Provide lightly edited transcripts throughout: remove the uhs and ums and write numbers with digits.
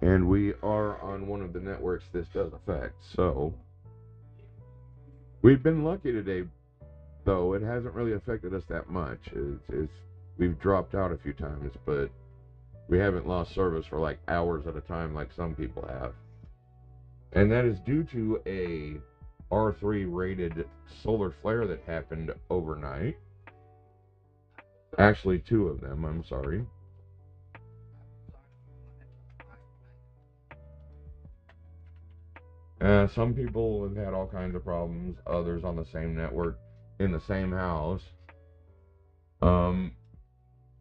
And we are on one of the networks this does affect. So we've been lucky today, though. It hasn't really affected us that much. We've dropped out a few times, but we haven't lost service for like hours at a time like some people have. And that is due to a R3 rated solar flare that happened overnight. Actually, two of them, I'm sorry. Some people have had all kinds of problems, others on the same network, in the same house. Um,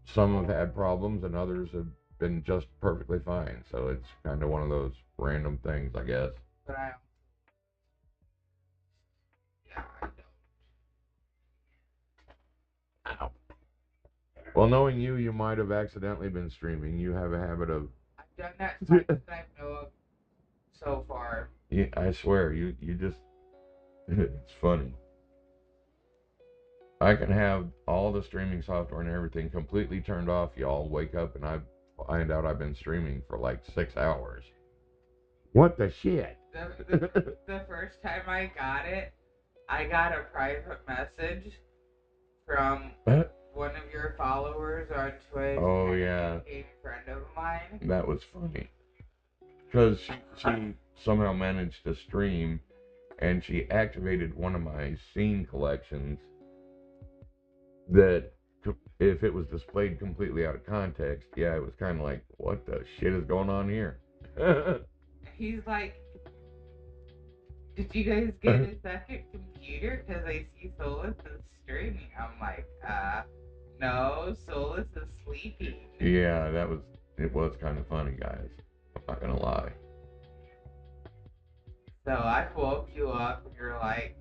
some have had problems, and others have been just perfectly fine. So it's kind of one of those random things, I guess. But yeah, I don't. Ow. Well, knowing you, you might have accidentally been streaming. You have a habit of. I've done that twice that I know of so far. Yeah, I swear, you just. It's funny. I can have all the streaming software and everything completely turned off. Y'all wake up and I find out I've been streaming for like 6 hours. What the shit? The first time I got it, I got a private message from one of your followers on Twitch. Oh, yeah. A friend of mine. That was funny. Because she somehow managed to stream and she activated one of my scene collections that if it was displayed completely out of context, yeah, it was kind of like, what the shit is going on here? He's like, did you guys get a second computer? Because I see Solis is streaming. I'm like, no, Solis is sleeping. Yeah, it was kind of funny, guys. I'm not gonna lie. So I woke you up and you're like...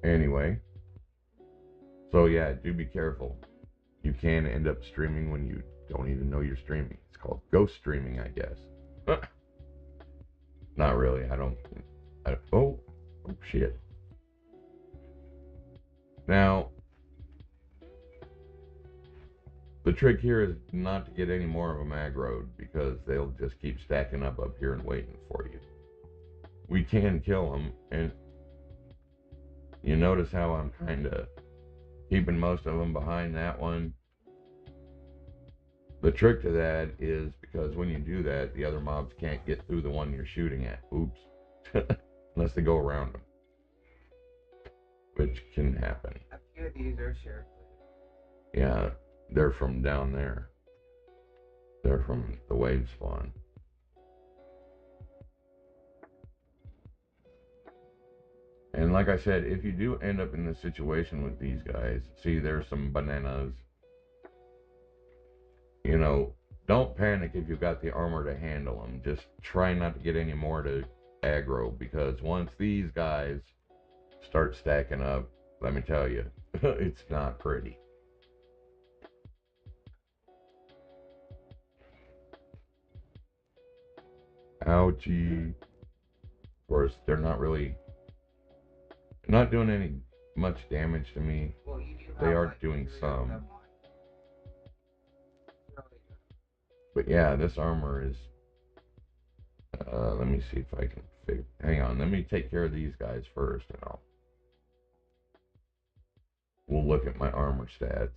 Anyway. So yeah, do be careful. You can end up streaming when you don't even know you're streaming. It's called ghost streaming, I guess. Not really. Oh shit. Now, the trick here is not to get any more of them aggroed because they'll just keep stacking up here and waiting for you. We can kill them, and you notice how I'm kind of keeping most of them behind that one. The trick to that is because when you do that, the other mobs can't get through the one you're shooting at. Oops. Unless they go around them. Which can happen. A few of these are sure. Yeah, they're from down there. They're from the wave spawn. And like I said, if you do end up in this situation with these guys, see, there's some bananas. You know, don't panic if you've got the armor to handle them. Just try not to get any more to aggro, because once these guys start stacking up, let me tell you, it's not pretty. Ouchie. Of course, they're not doing any much damage to me. Well, they are doing some. But yeah, this armor is... let me see if I can figure... Hang on, let me take care of these guys first, and we'll look at my armor stats.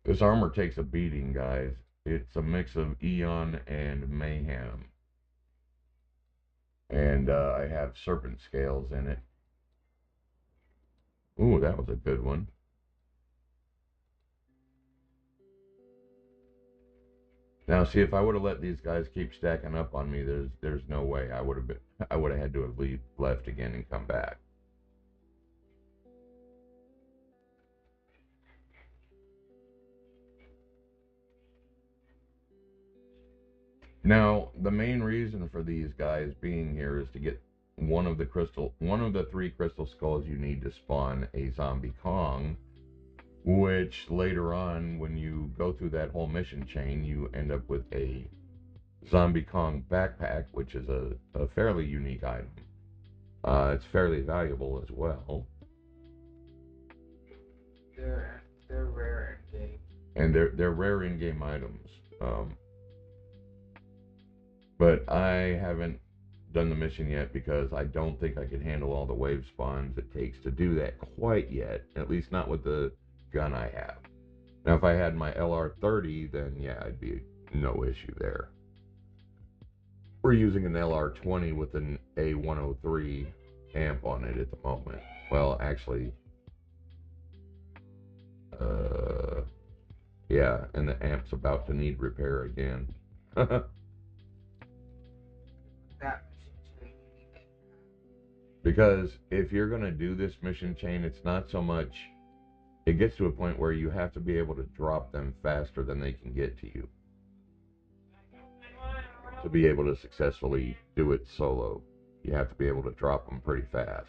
This armor takes a beating, guys. It's a mix of Eon and Mayhem. And I have serpent scales in it. Ooh, that was a good one. Now, see, if I would have let these guys keep stacking up on me, there's no way I would have had to have left again and come back. Now, the main reason for these guys being here is to get one of the 3 crystal skulls you need to spawn a zombie Kong, which later on, when you go through that whole mission chain, you end up with a zombie Kong backpack, which is a fairly unique item. It's fairly valuable as well. They're rare. and they're rare in-game items. But I haven't done the mission yet because I don't think I can handle all the wave spawns it takes to do that quite yet. At least not with the gun I have. Now, if I had my LR30, then yeah, I'd be no issue there. We're using an LR20 with an A103 amp on it at the moment. Well, actually, yeah, and the amp's about to need repair again. That mission chain you need to Because if you're going to do this mission chain, it's not so much, it gets to a point where you have to be able to drop them faster than they can get to you to be able to successfully do it solo. You have to be able to drop them pretty fast.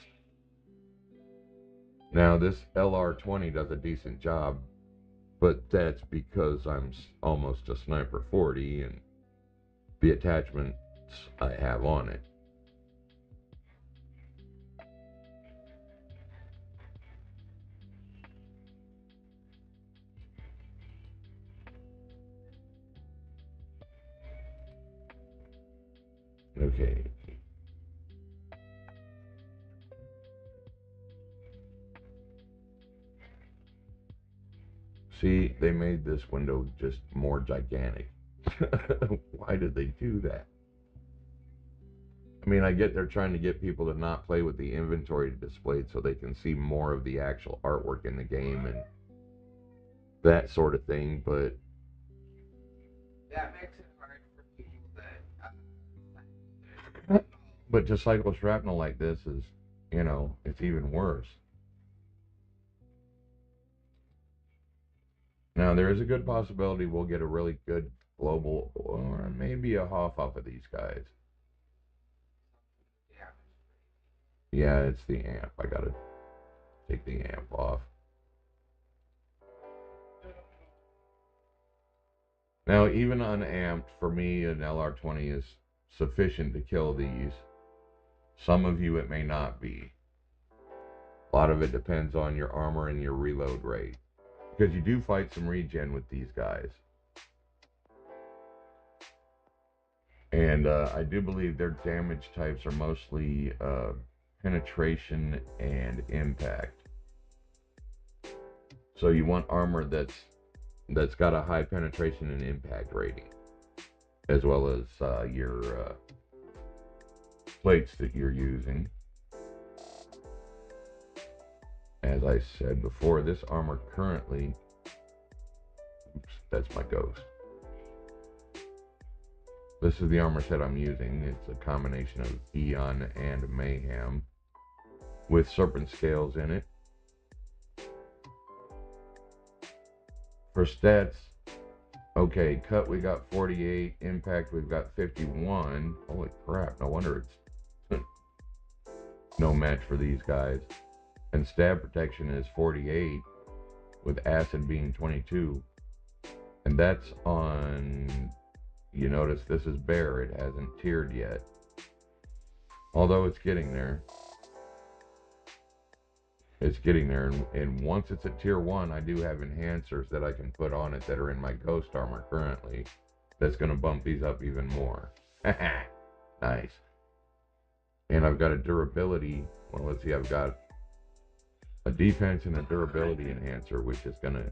Now, this LR20 does a decent job, but that's because I'm almost a Sniper 40 and the attachments I have on it. Okay. See, they made this window just more gigantic. Why did they do that? I mean, I get they're trying to get people to not play with the inventory displayed so they can see more of the actual artwork in the game and that sort of thing, but that makes it hard for people that but to cycle shrapnel like this is, it's even worse. Now, there is a good possibility we'll get a really good global or maybe a Hoff off of these guys. Yeah, it's the amp. I gotta take the amp off. Now, even unamped, for me, an LR20 is sufficient to kill these. Some of you, it may not be. A lot of it depends on your armor and your reload rate. Because you do fight some regen with these guys. And I do believe their damage types are mostly penetration and impact. So you want armor that's got a high penetration and impact rating, as well as your plates that you're using. As I said before, this armor currently, oops, that's my ghost. This is the armor set I'm using. It's a combination of Eon and Mayhem with serpent scales in it. For stats, okay, cut we got 48, impact we've got 51. Holy crap, no wonder it's no match for these guys. And stab protection is 48, with acid being 22. And that's on, you notice this is bare, it hasn't tiered yet. Although it's getting there. It's getting there, and once it's at tier 1, I do have enhancers that I can put on it that are in my ghost armor currently. That's going to bump these up even more. Nice. And I've got a durability, well, let's see, I've got a defense and a durability enhancer, which is going to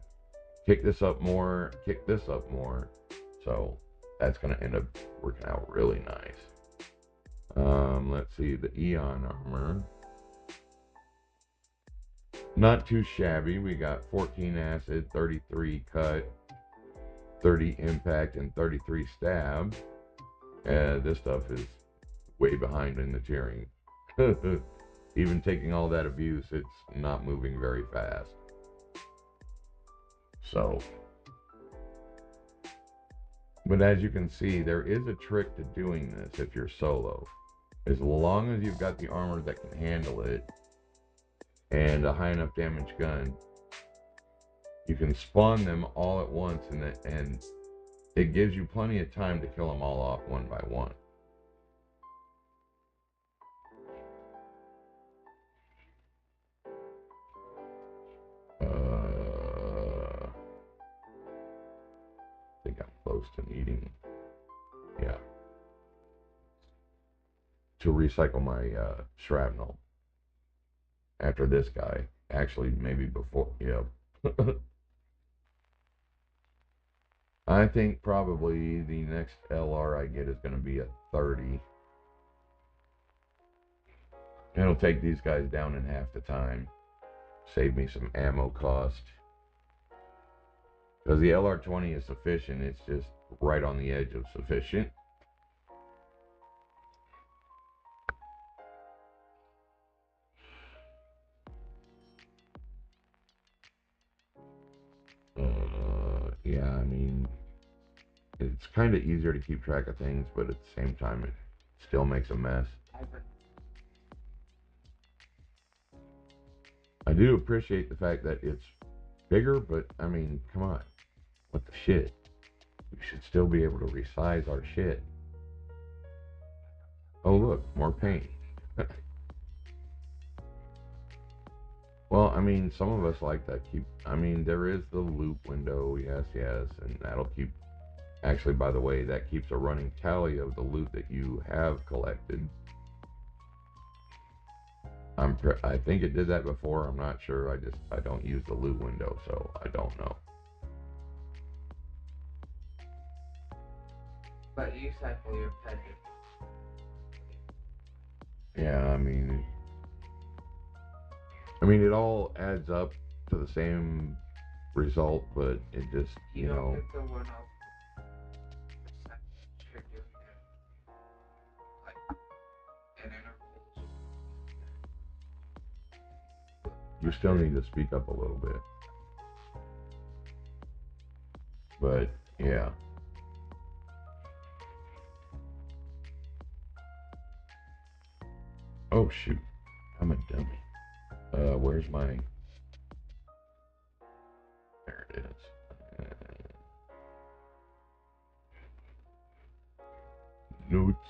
kick this up more, kick this up more. So that's going to end up working out really nice. Let's see, the Eon armor. Not too shabby. We got 14 acid, 33 cut, 30 impact, and 33 stab. This stuff is way behind in the tiering. Even taking all that abuse, it's not moving very fast. So, but as you can see, there is a trick to doing this if you're solo. As long as you've got the armor that can handle it, and a high enough damage gun, you can spawn them all at once, and it gives you plenty of time to kill them all off one by one. close to needing, yeah, to recycle my shrapnel after this guy. Actually, maybe before, yeah. I think probably the next LR I get is going to be a 30. It'll take these guys down in half the time. Save me some ammo cost. Because the LR20 is sufficient, it's just right on the edge of sufficient. Yeah, I mean, it's kind of easier to keep track of things, but at the same time, it still makes a mess. I do appreciate the fact that it's bigger, but I mean, come on. What the shit? We should still be able to resize our shit. Oh, look, more paint. Well, I mean, some of us like that I mean, there is the loop window, yes, and that'll keep, actually, by the way, that keeps a running tally of the loot that you have collected. I think it did that before, I'm not sure, I don't use the loot window, so I don't know. But you cycle your pet. Yeah, I mean, it all adds up to the same result, but it just, you know. Get the 1% you're doing it, like, in intervals. You still need to speak up a little bit. But, yeah. Oh, shoot. I'm a dummy. Where's my... There it is. Notes.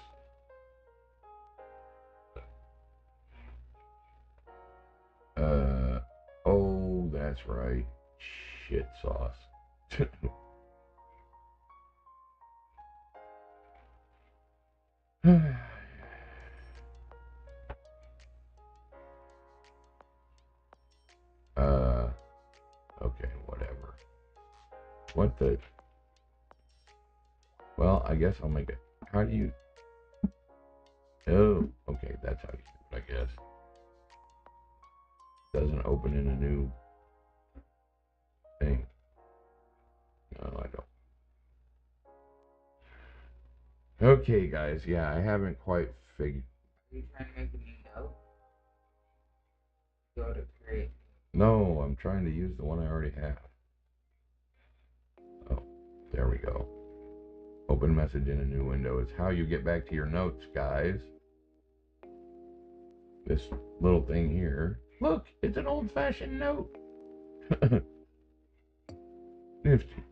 Oh, that's right. Shit sauce. Okay, whatever. What the... Well, I guess I'll make it. How do you... Oh, okay, that's how you do it, I guess. Doesn't open in a new thing. No, I don't. Okay, guys, yeah, I haven't quite figured... Are you trying to make a new note? Go to create. No, I'm trying to use the one I already have. Oh, there we go. Open message in a new window. It's how you get back to your notes, guys. This little thing here. Look, it's an old-fashioned note. Nifty.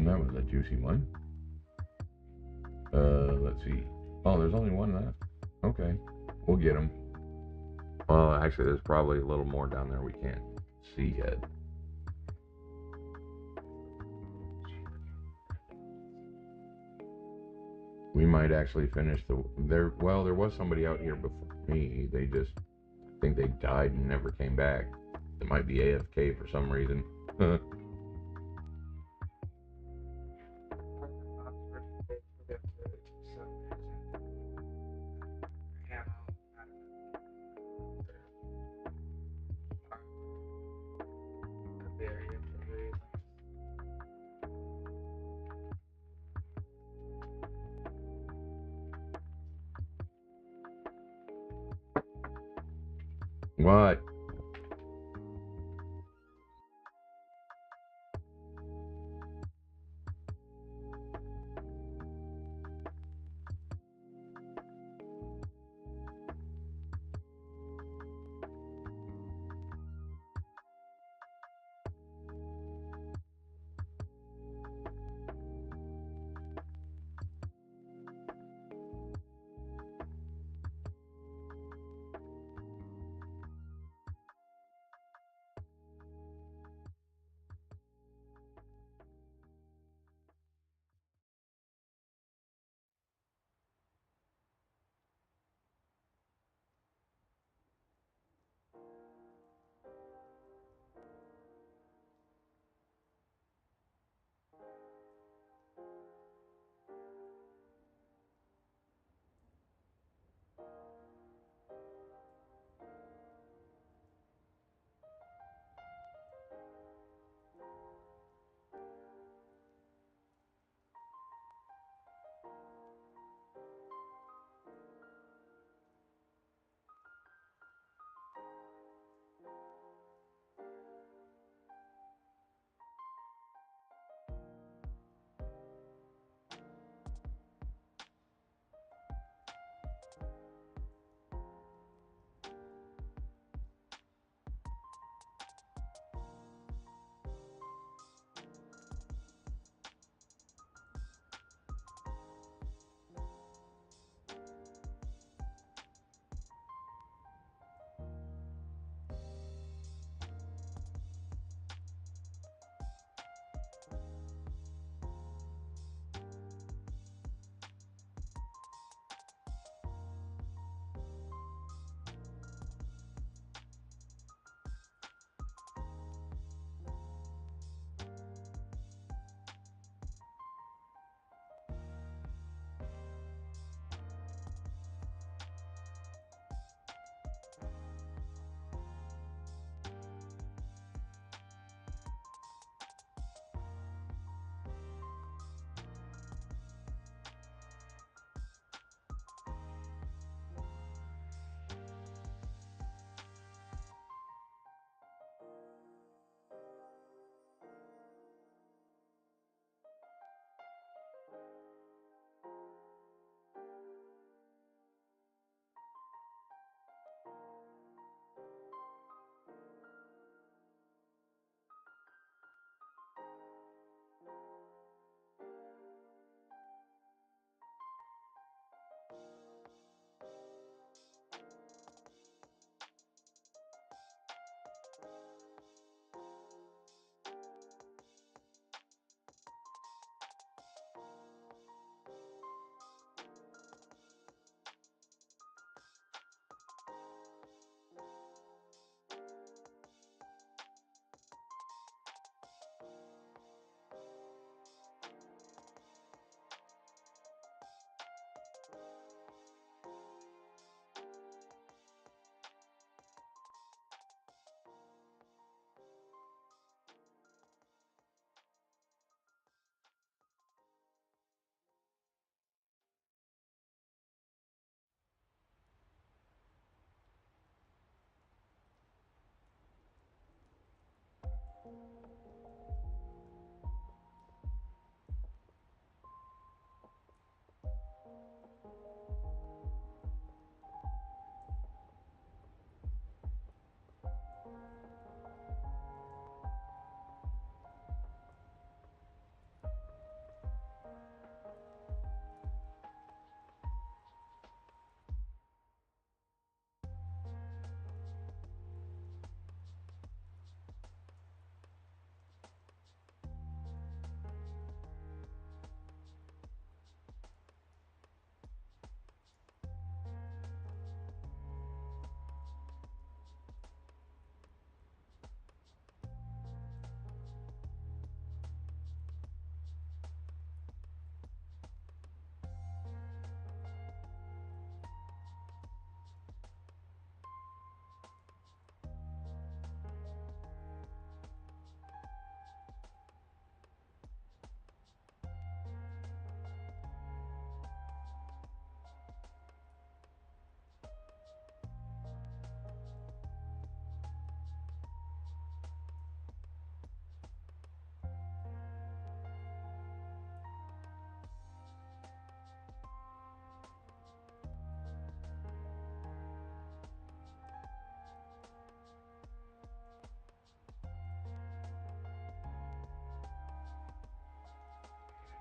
That was a juicy one. Let's see. Oh, there's only one left. Okay, we'll get them. Well, actually, there's probably a little more down there we can't see yet. We might actually finish well, there was somebody out here before me. They just, I think they died and never came back. It might be AFK for some reason. What?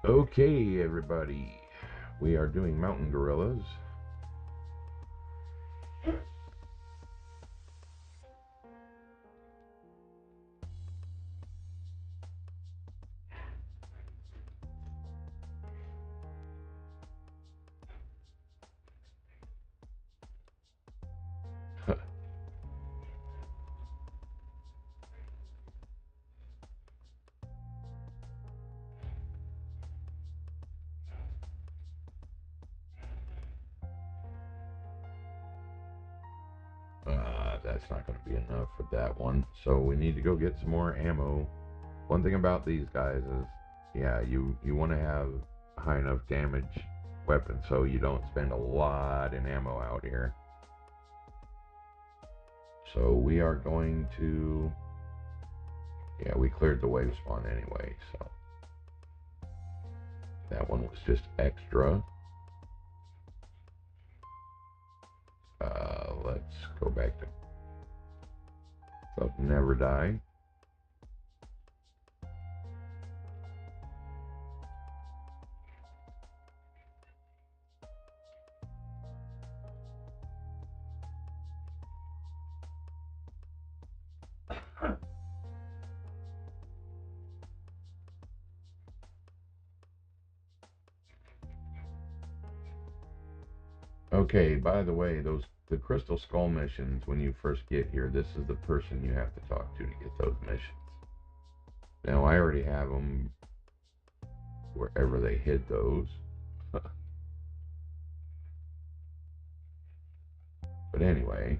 Okay, everybody. We are doing mountain gorillas. That's not going to be enough for that one. So we need to go get some more ammo. One thing about these guys is, yeah, you want to have high enough damage weapons so you don't spend a lot in ammo out here. So we are going to, yeah, we cleared the wave spawn anyway, so that one was just extra. Let's go back to Never Die. Okay, by the way, the Crystal Skull missions, when you first get here, this is the person you have to talk to get those missions. Now, I already have them wherever they hid those. But anyway,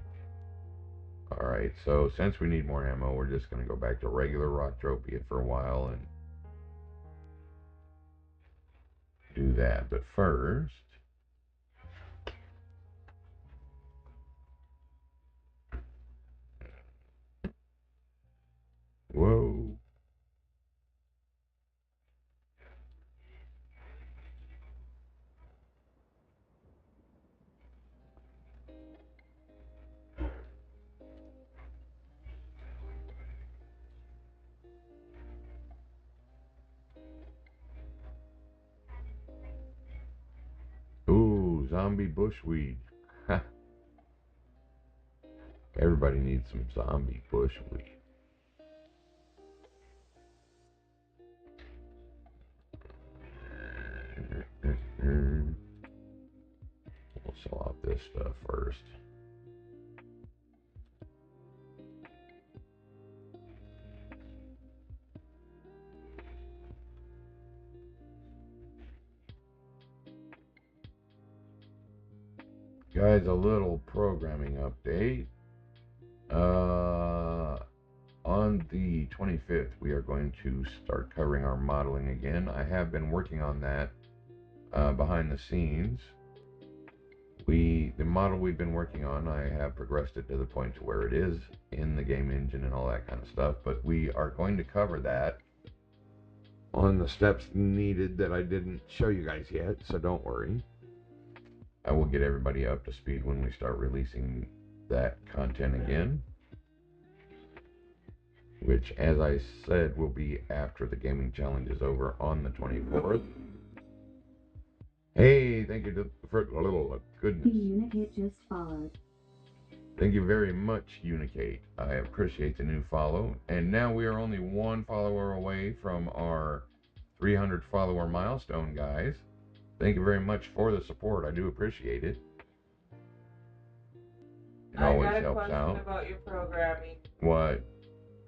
alright, so since we need more ammo, we're just going to go back to regular Rocktropia for a while and do that. But first, whoa. Ooh, zombie bushweed. Everybody needs some zombie bushweed. We'll sell out this stuff first. Guys, a little programming update. On the 25th, we are going to start covering our modeling again. I have been working on that behind the scenes. The model we've been working on, I have progressed it to the point to where it is in the game engine and all that kind of stuff, but we are going to cover that on the steps needed that I didn't show you guys yet, so don't worry. I will get everybody up to speed when we start releasing that content again, which, as I said, will be after the gaming challenge is over on the 24th. Hey, thank you for a little goodness. Unicate just followed. Thank you very much, Unicate. I appreciate the new follow. And now we are only one follower away from our 300 follower milestone, guys. Thank you very much for the support. I do appreciate it. It always helps out. I got a question about your programming. What?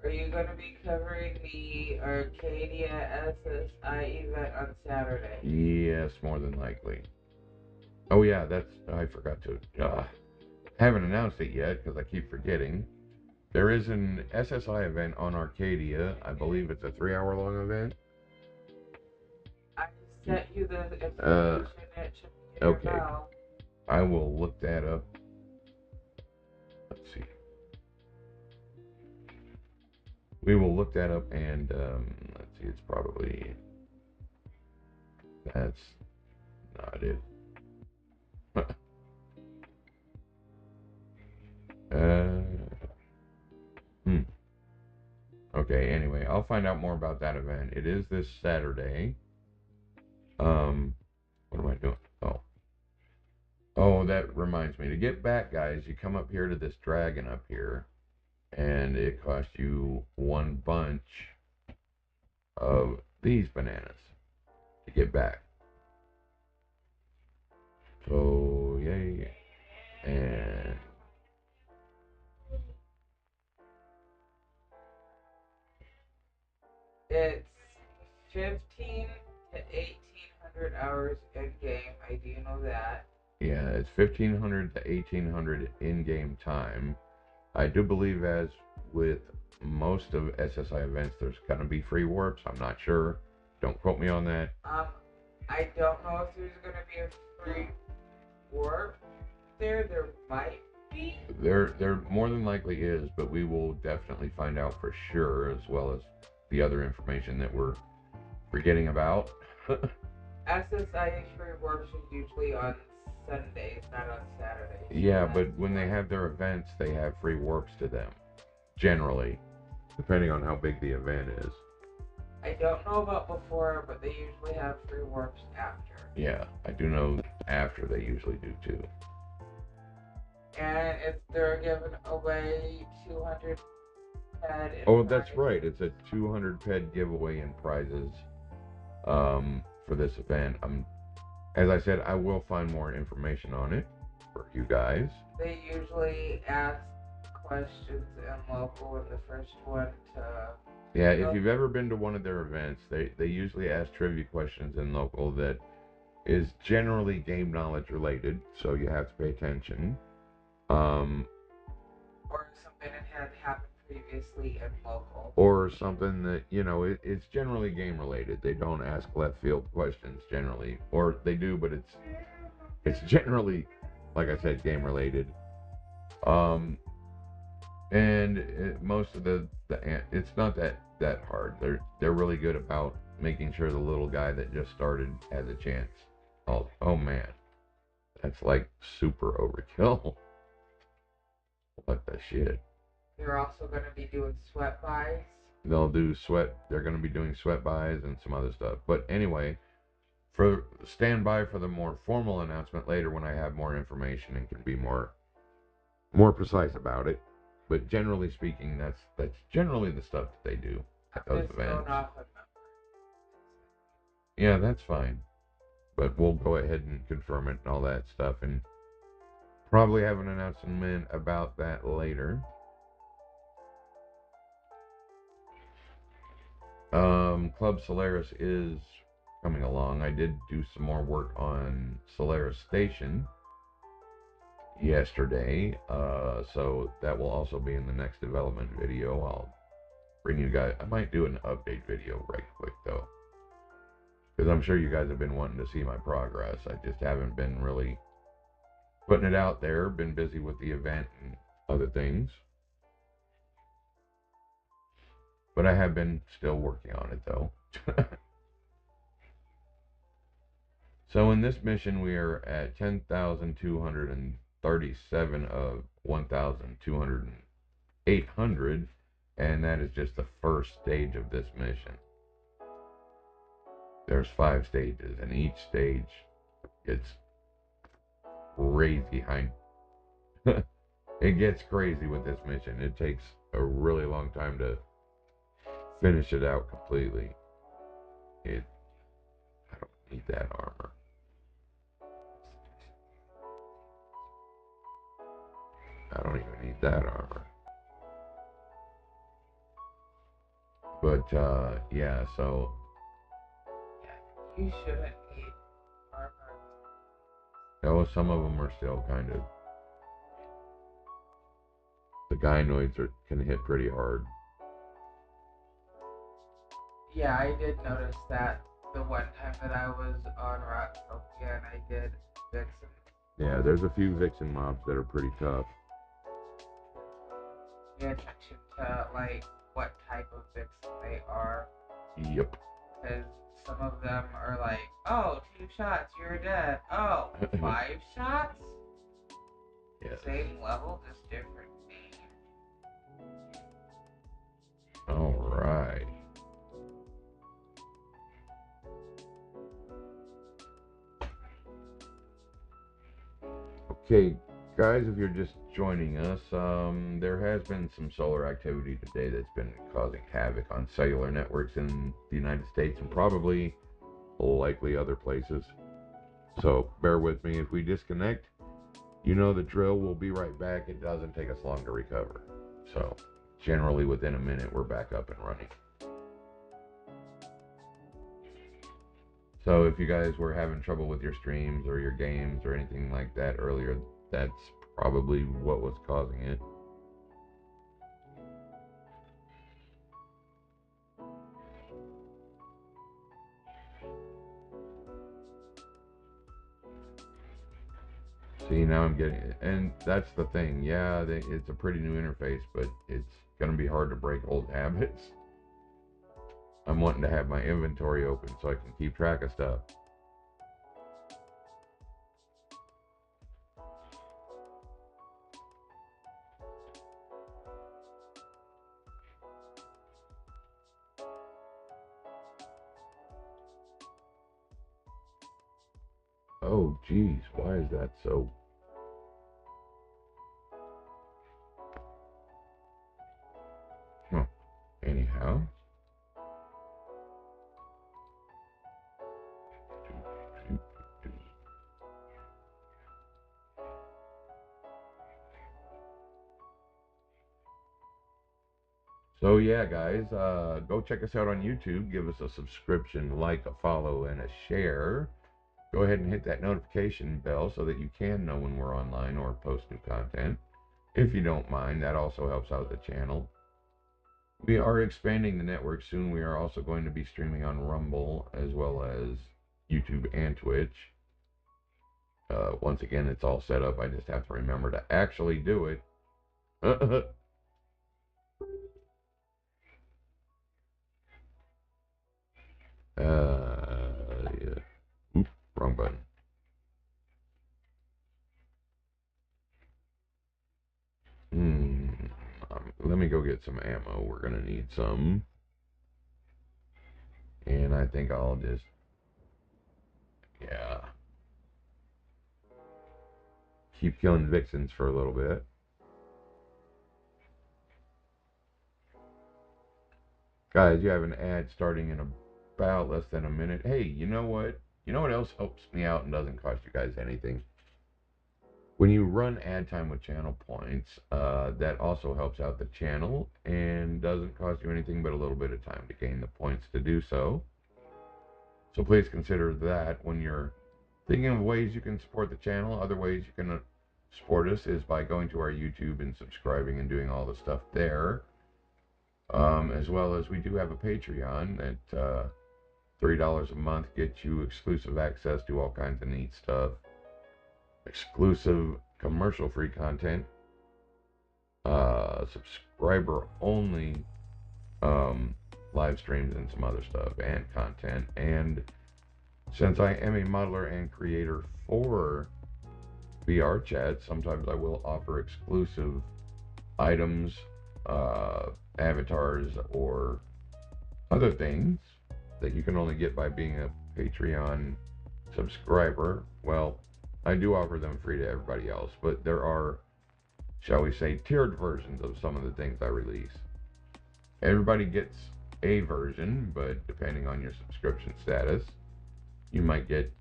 Are you going to be covering the Arcadia SSI event on Saturday? Yes, more than likely. Oh yeah, I forgot to, haven't announced it yet because I keep forgetting. There is an SSI event on Arcadia. I believe it's a 3-hour long event. I sent you the information. It should be in okay. your mail. I will look that up. Let's see. We will look that up and let's see. It's probably that's not it. Okay, anyway, I'll find out more about that event. It is this Saturday. What am I doing? Oh, that reminds me. To get back, guys, you come up here to this dragon up here, and it costs you one bunch of these bananas to get back. So, yay. And It's 15 to 1800 hours in game. I do know that. yeah, it's 1500 to 1800 in-game time. I do believe, as with most of SSI events, there's gonna be free warps. I'm not sure. Don't quote me on that. I don't know if there's gonna be a free warp there. There might be. There more than likely is, but we will definitely find out for sure, as well as the other information that we're forgetting about. SSI free warps are usually on Sundays, not on Saturdays. Yeah, but when they have their events, they have free warps to them. Generally, depending on how big the event is. I don't know about before, but they usually have free warps after. Yeah, I do know after they usually do too. And if they're giving away 200 ped in Oh, that's prizes. right. It's a 200 ped giveaway in prizes for this event. As I said, I will find more information on it for you guys. They usually ask questions in local in the first one to... Yeah, if you've ever been to one of their events, they usually ask trivia questions in local that is generally game knowledge related, so you have to pay attention. Or something that had happened previously in local. Or something that, it's generally game related. They don't ask left field questions generally. Or they do, but it's generally, like I said, game related. And most of the it's not that hard. They're really good about making sure the little guy that just started has a chance. Oh man, that's like super overkill. What the shit? They're also going to be doing sweat buys. They're going to be doing sweat buys and some other stuff. But anyway, stand by for the more formal announcement later when I have more information and can be more precise about it. But generally speaking, that's generally the stuff that they do at those events. Yeah, that's fine. But we'll go ahead and confirm it and all that stuff, and probably have an announcement about that later. Club Solaris is coming along. I did do some more work on Solaris Station yesterday, so that will also be in the next development video. I'll bring you guys. I might do an update video right quick though, because I'm sure you guys have been wanting to see my progress. I just haven't been really putting it out there. Been busy with the event and other things, but I have been still working on it though. So in this mission, we are at 10,237 of 1,200, and that is just the first stage of this mission. There's 5 stages, and each stage gets crazy high. It gets crazy with this mission. It takes a really long time to finish it out completely. I don't need that armor. I don't even need that armor. But, yeah, so... You shouldn't need armor. Oh, some of them are still kind of... The gynoids can hit pretty hard. Yeah, I did notice that the one time that I was on Rocktopia and I did Vixen. Yeah, there's a few Vixen mobs that are pretty tough. Pay attention to, like, what type of Vixen they are. Yep. Because some of them are like, oh, 2 shots, you're dead. Oh, 5 shots? Yeah. Same level, just different name. Alright. Okay, guys, if you're just joining us, there has been some solar activity today that's been causing havoc on cellular networks in the United States and probably likely other places. So bear with me if we disconnect. You know the drill. We'll be right back. It doesn't take us long to recover. So generally within a minute, we're back up and running. So if you guys were having trouble with your streams or your games or anything like that earlier, that's probably what was causing it. See, now I'm getting it. And that's the thing. Yeah, it's a pretty new interface, but it's going to be hard to break old habits. I'm wanting to have my inventory open so I can keep track of stuff. Oh, geez, why is that so? Huh. Anyhow. So yeah, guys, go check us out on YouTube. Give us a subscription, like, a follow, and a share. Go ahead and hit that notification bell so that you can know when we're online or post new content. If you don't mind, that also helps out the channel. We are expanding the network soon. We are also going to be streaming on Rumble as well as YouTube and Twitch. Once again, it's all set up. I just have to remember to actually do it. Yeah. Oop, wrong button. Let me go get some ammo. We're gonna need some. And I think I'll just, yeah, keep killing vixens for a little bit. Guys, you have an ad starting in about less than a minute. Hey, you know what? You know what else helps me out and doesn't cost you guys anything? When you run ad time with channel points, that also helps out the channel and doesn't cost you anything but a little bit of time to gain the points to do so. So please consider that when you're thinking of ways you can support the channel. Other ways you can support us is by going to our YouTube and subscribing and doing all the stuff there. As well as we do have a Patreon that $3 a month gets you exclusive access to all kinds of neat stuff, exclusive commercial-free content, subscriber-only live streams and some other stuff and content. And since I am a modeler and creator for VR chat, sometimes I will offer exclusive items, avatars, or other things that you can only get by being a Patreon subscriber. Well, I do offer them free to everybody else, but there are, shall we say, tiered versions of some of the things I release. Everybody gets a version, but depending on your subscription status, you might get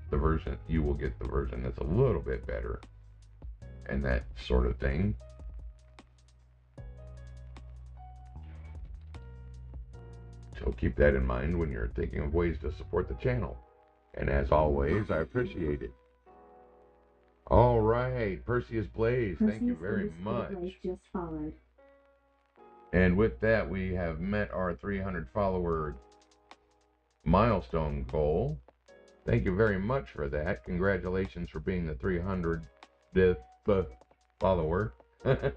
the version, you will get the version that's a little bit better and that sort of thing. So keep that in mind when you're thinking of ways to support the channel. And as always, I appreciate it. All right, Perseus Blaze, thank you very much. Just followed. And with that, we have met our 300 follower milestone goal. Thank you very much for that. Congratulations for being the 300th follower. I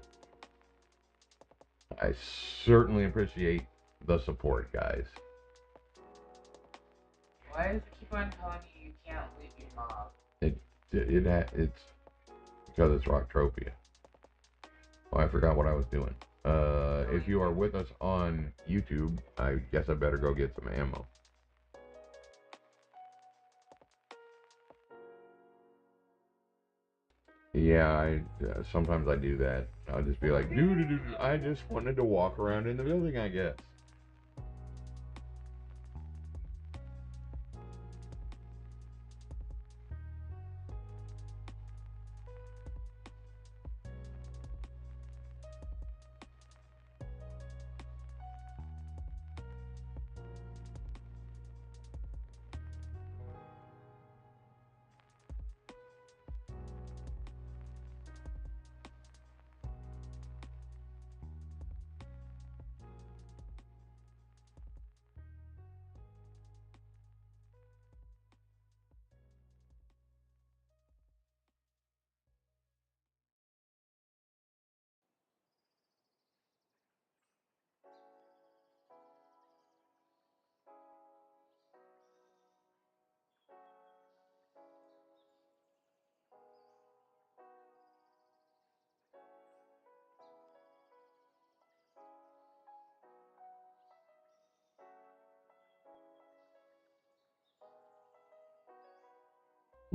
certainly appreciate the support, guys. Why does it keep on telling you you can't leave your mob? It's because it's Rocktropia. Oh, I forgot what I was doing. If you are with us on YouTube, I guess I better go get some ammo. Yeah, sometimes I do that. I'll just be like, dude, I just wanted to walk around in the building, I guess.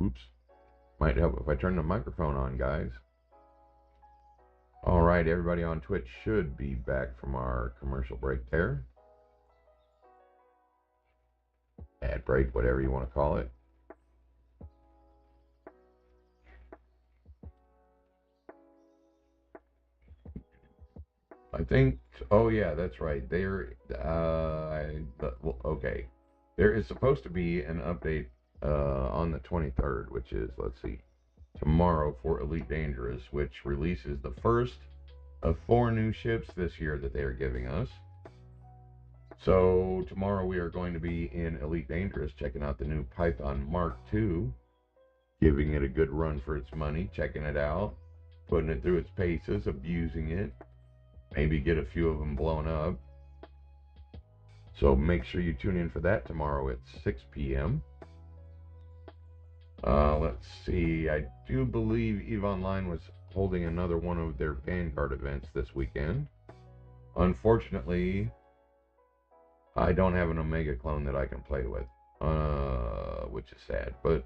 Oops. Might help if I turn the microphone on, guys. All right, everybody on Twitch should be back from our commercial break there. Ad break, whatever you want to call it. I think, oh yeah, that's right. Okay. There is supposed to be an update on the 23rd, which is, let's see, tomorrow for Elite Dangerous, which releases the first of 4 new ships this year that they are giving us. So tomorrow we are going to be in Elite Dangerous checking out the new Python Mark II, giving it a good run for its money, checking it out, putting it through its paces, abusing it, maybe get a few of them blown up. So make sure you tune in for that tomorrow at 6 p.m. Let's see, I do believe EVE Online was holding another one of their Vanguard events this weekend. Unfortunately, I don't have an Omega clone that I can play with, which is sad, but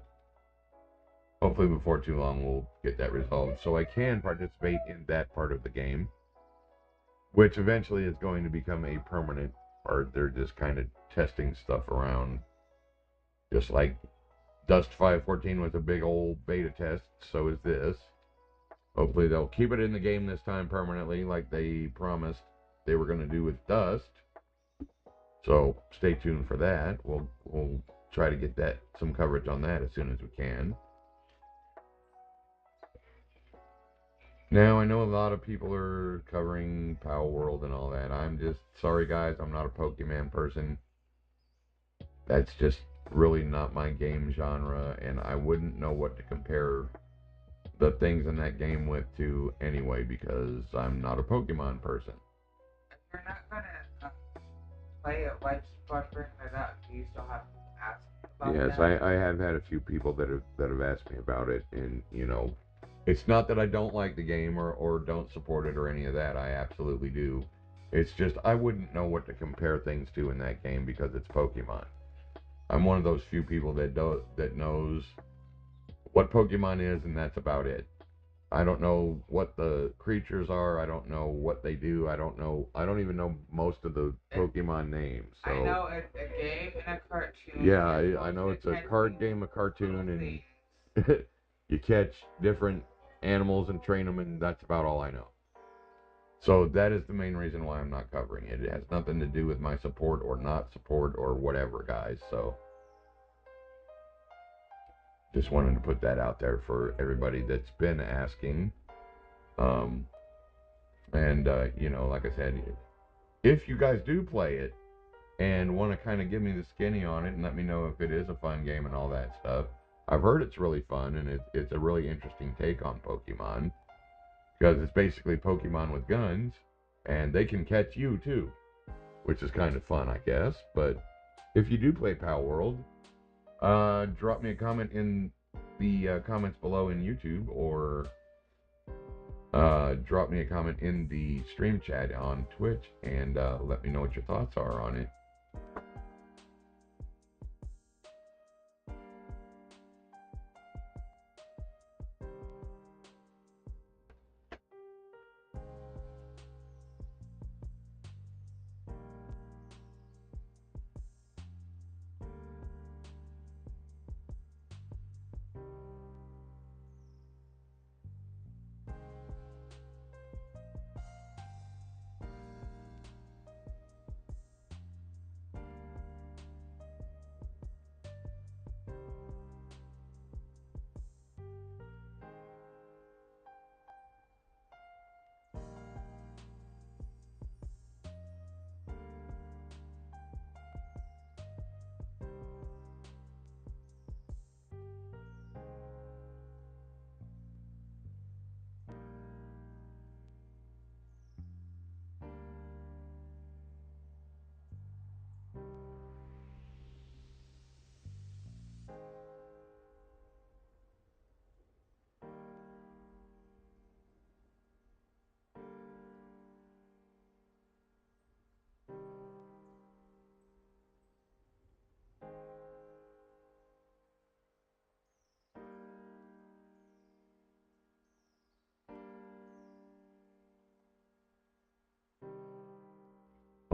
hopefully before too long we'll get that resolved so I can participate in that part of the game, which eventually is going to become a permanent part. They're just kind of testing stuff around, just like Dust 514 was a big old beta test, so is this. Hopefully they'll keep it in the game this time permanently like they promised they were going to do with Dust. So stay tuned for that. We'll try to get some coverage on that as soon as we can. Now, I know a lot of people are covering Power World and all that. I'm just sorry, guys. I'm not a Pokemon person. That's just really not my game genre, and I wouldn't know what to compare the things in that game with to anyway, because I'm not a Pokemon person. If you're not gonna play it, why keep on bringing it up? Do you still have to ask about Yes, that? I have had a few people that have asked me about it, and you know, it's not that I don't like the game or don't support it or any of that. I absolutely do. It's just I wouldn't know what to compare things to in that game because it's Pokemon. I'm one of those few people that knows what Pokemon is, and that's about it. I don't know what the creatures are. I don't know what they do. I don't even know most of the Pokemon names. So I know it's a game and a cartoon. yeah, I know it's a card game, a cartoon, and you catch different animals and train them, and that's about all I know. So that is the main reason why I'm not covering it. It has nothing to do with my support or not support or whatever, guys. So just wanted to put that out there for everybody that's been asking. You know, like I said, if you guys do play it and want to kind of give me the skinny on it and let me know if it is a fun game and all that stuff, I've heard it's really fun and it's a really interesting take on Pokemon, because it's basically Pokemon with guns, and they can catch you too, which is kind of fun, I guess. But if you do play Pal World, drop me a comment in the comments below in YouTube, or drop me a comment in the stream chat on Twitch, and let me know what your thoughts are on it.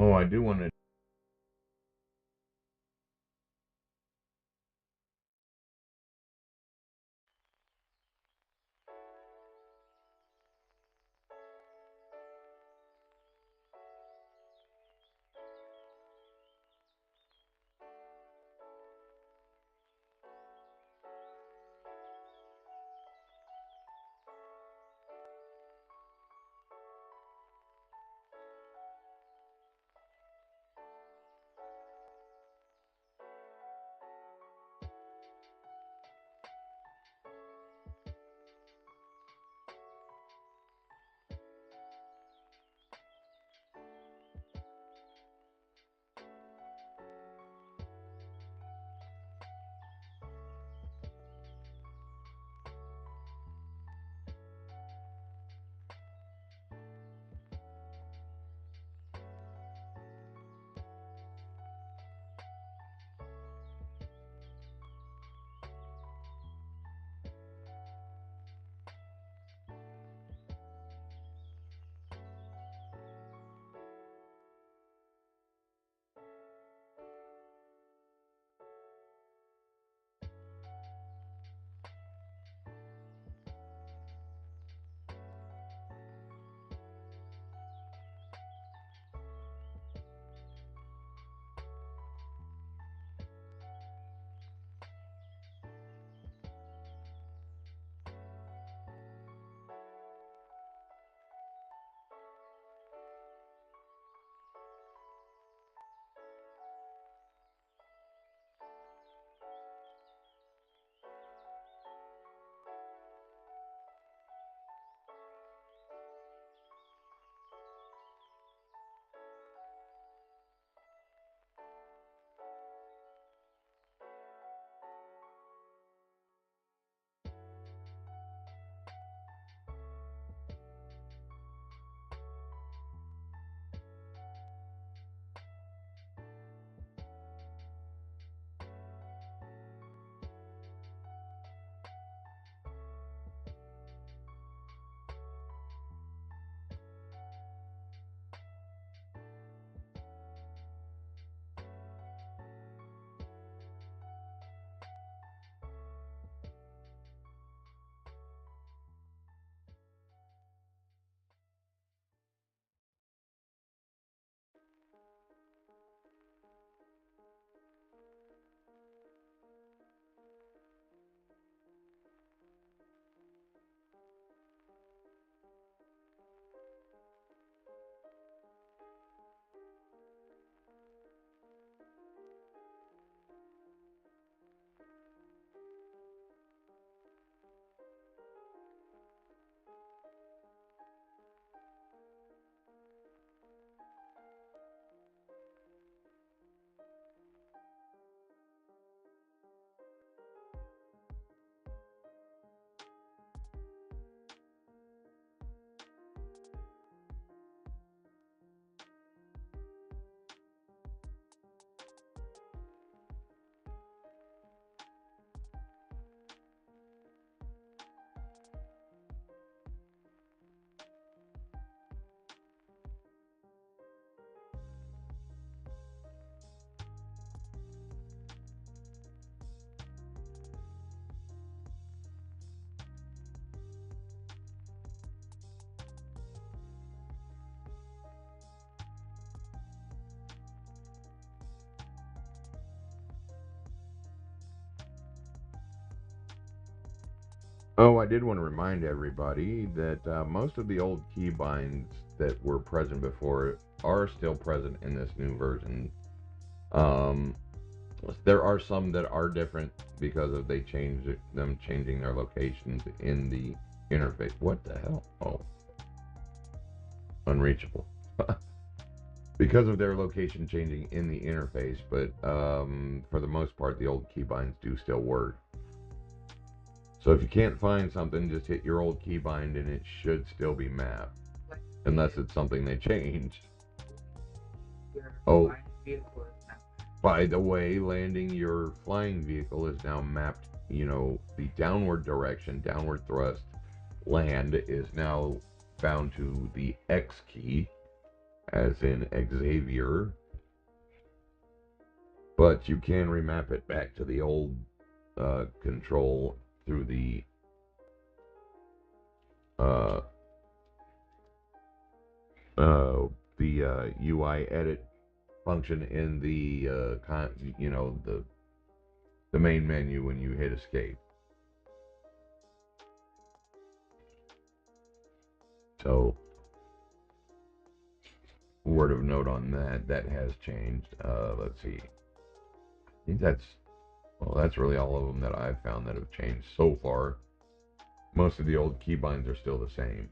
Oh, I do want to. Oh, I did want to remind everybody that most of the old keybinds that were present before are still present in this new version. Um, there are some that are different because of them changing their locations in the interface. What the hell? Oh, unreachable. Because of their location changing in the interface, but for the most part, the old keybinds do still work. So if you can't find something, just hit your old keybind and it should still be mapped. Unless it's something they changed. Oh, by the way, landing your flying vehicle is now mapped. You know, the downward direction, downward thrust, land is now bound to the X key, as in Xavier, but you can remap it back to the old control through the UI edit function in the the main menu when you hit escape. So, word of note on that has changed. Let's see. I think that's really all of them that I've found that have changed so far. Most of the old keybinds are still the same.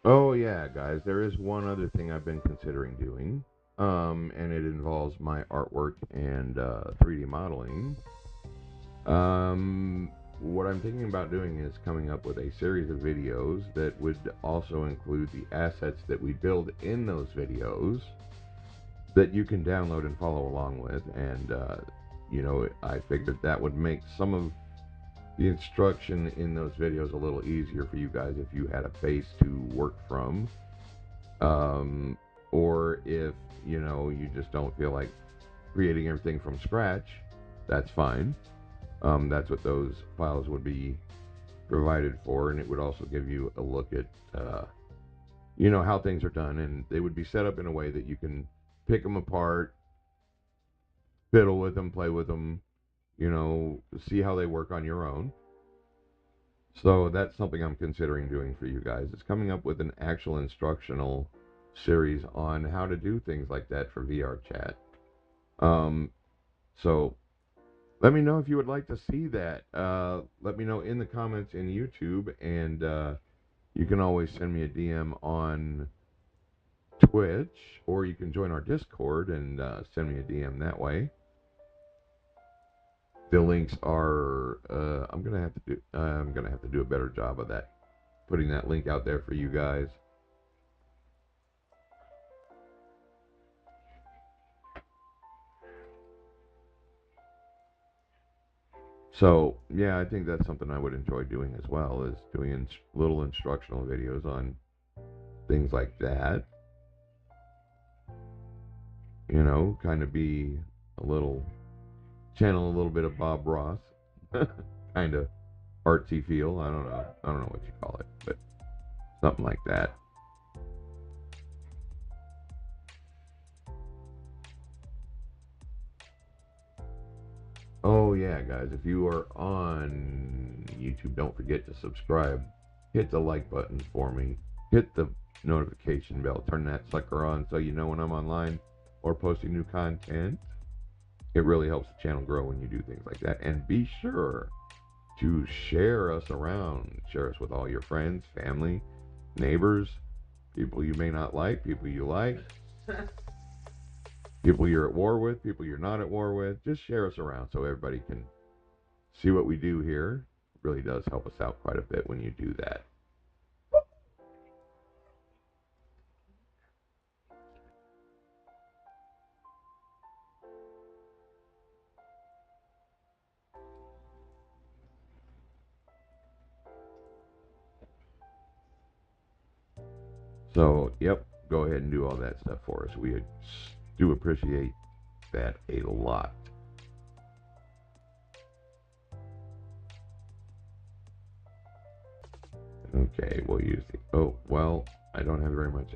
Oh yeah, guys, there is one other thing I've been considering doing, and it involves my artwork and 3D modeling. What I'm thinking about doing is coming up with a series of videos that would also include the assets that we build in those videos that you can download and follow along with, and I figured that would make some of the instruction in those videos a little easier for you guys if you had a base to work from, or if you just don't feel like creating everything from scratch. That's fine. That's what those files would be provided for, and it would also give you a look at how things are done, and they would be set up in a way that you can pick them apart, fiddle with them, play with them, see how they work on your own. So that's something I'm considering doing for you guys. It's coming up with an actual instructional series on how to do things like that for VR chat. So Let me know if you would like to see that. Let me know in the comments in YouTube, and you can always send me a DM on Twitch, or you can join our Discord and send me a DM that way. The links are. I'm gonna have to do. I'm gonna have to do a better job of that, putting that link out there for you guys. So yeah, I think that's something I would enjoy doing as well, is doing little instructional videos on things like that. You know, kind of be a little channel a little bit of Bob Ross, kind of artsy feel. I don't know. I don't know what you call it, but something like that. Oh yeah, guys, if you are on YouTube, don't forget to subscribe. Hit the like button for me. Hit the notification bell. Turn that sucker on so you know when I'm online or posting new content. It really helps the channel grow when you do things like that. And be sure to share us around. Share us with all your friends, family, neighbors, people you may not like, people you like, people you're at war with, people you're not at war with. Just share us around so everybody can see what we do here. It really does help us out quite a bit when you do that. So, yep, go ahead and do all that stuff for us. We do appreciate that a lot. Okay, we'll use the... Oh, well, I don't have very much.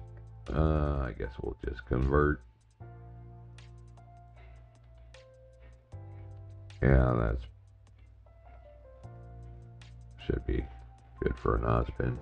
I guess we'll just convert. Yeah, that's... should be good for an Ozpin.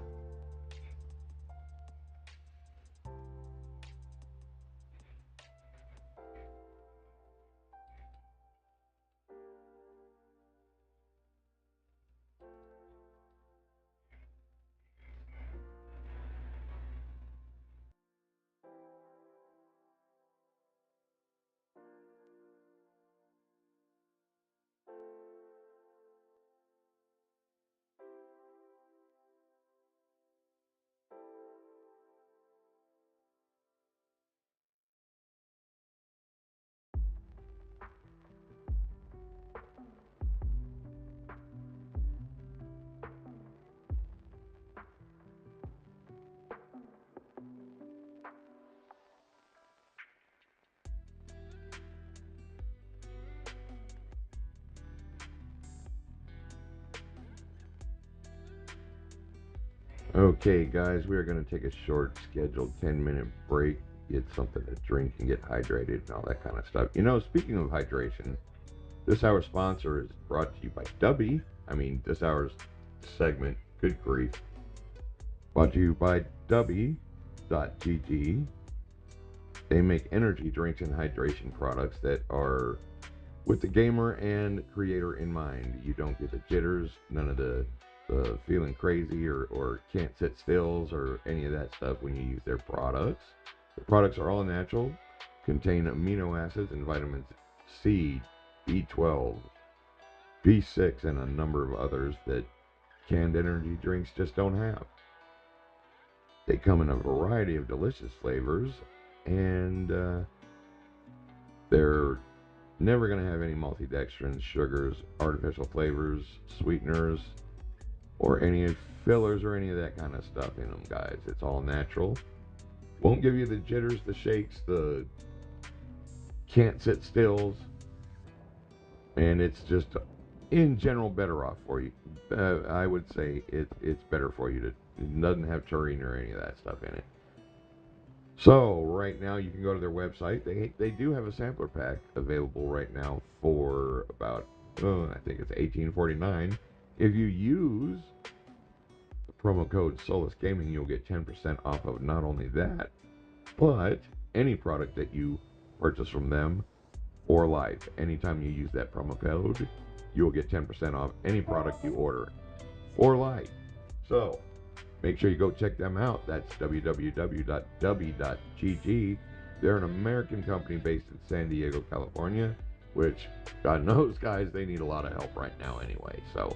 Okay, guys, we are going to take a short scheduled 10-minute break, get something to drink and get hydrated and all that kind of stuff. You know, speaking of hydration, this hour's sponsor is brought to you by Dubby. I mean, this hour's segment, good grief, brought to you by Dubby.gg. They make energy drinks and hydration products that are with the gamer and creator in mind. You don't get the jitters, none of the feeling crazy or can't sit stills or any of that stuff when you use their products. The products are all natural, contain amino acids and vitamins C, B12, B6, and a number of others that canned energy drinks just don't have. They come in a variety of delicious flavors, and they're never going to have any maltodextrins, sugars, artificial flavors, sweeteners, or any fillers or any of that kind of stuff in them, guys. It's all natural. Won't give you the jitters, the shakes, the can't sit stills, and it's just in general better off for you. I would say it's better for you. It doesn't have taurine or any of that stuff in it. So right now you can go to their website. They do have a sampler pack available right now for about I think it's $18.49. If you use the promo code Solis Gaming, you'll get 10% off of not only that, but any product that you purchase from them or life. Anytime you use that promo code, you will get 10% off any product you order or life. So make sure you go check them out. That's www.dubby.gg. They're an American company based in San Diego, California, which God knows, guys, they need a lot of help right now anyway. So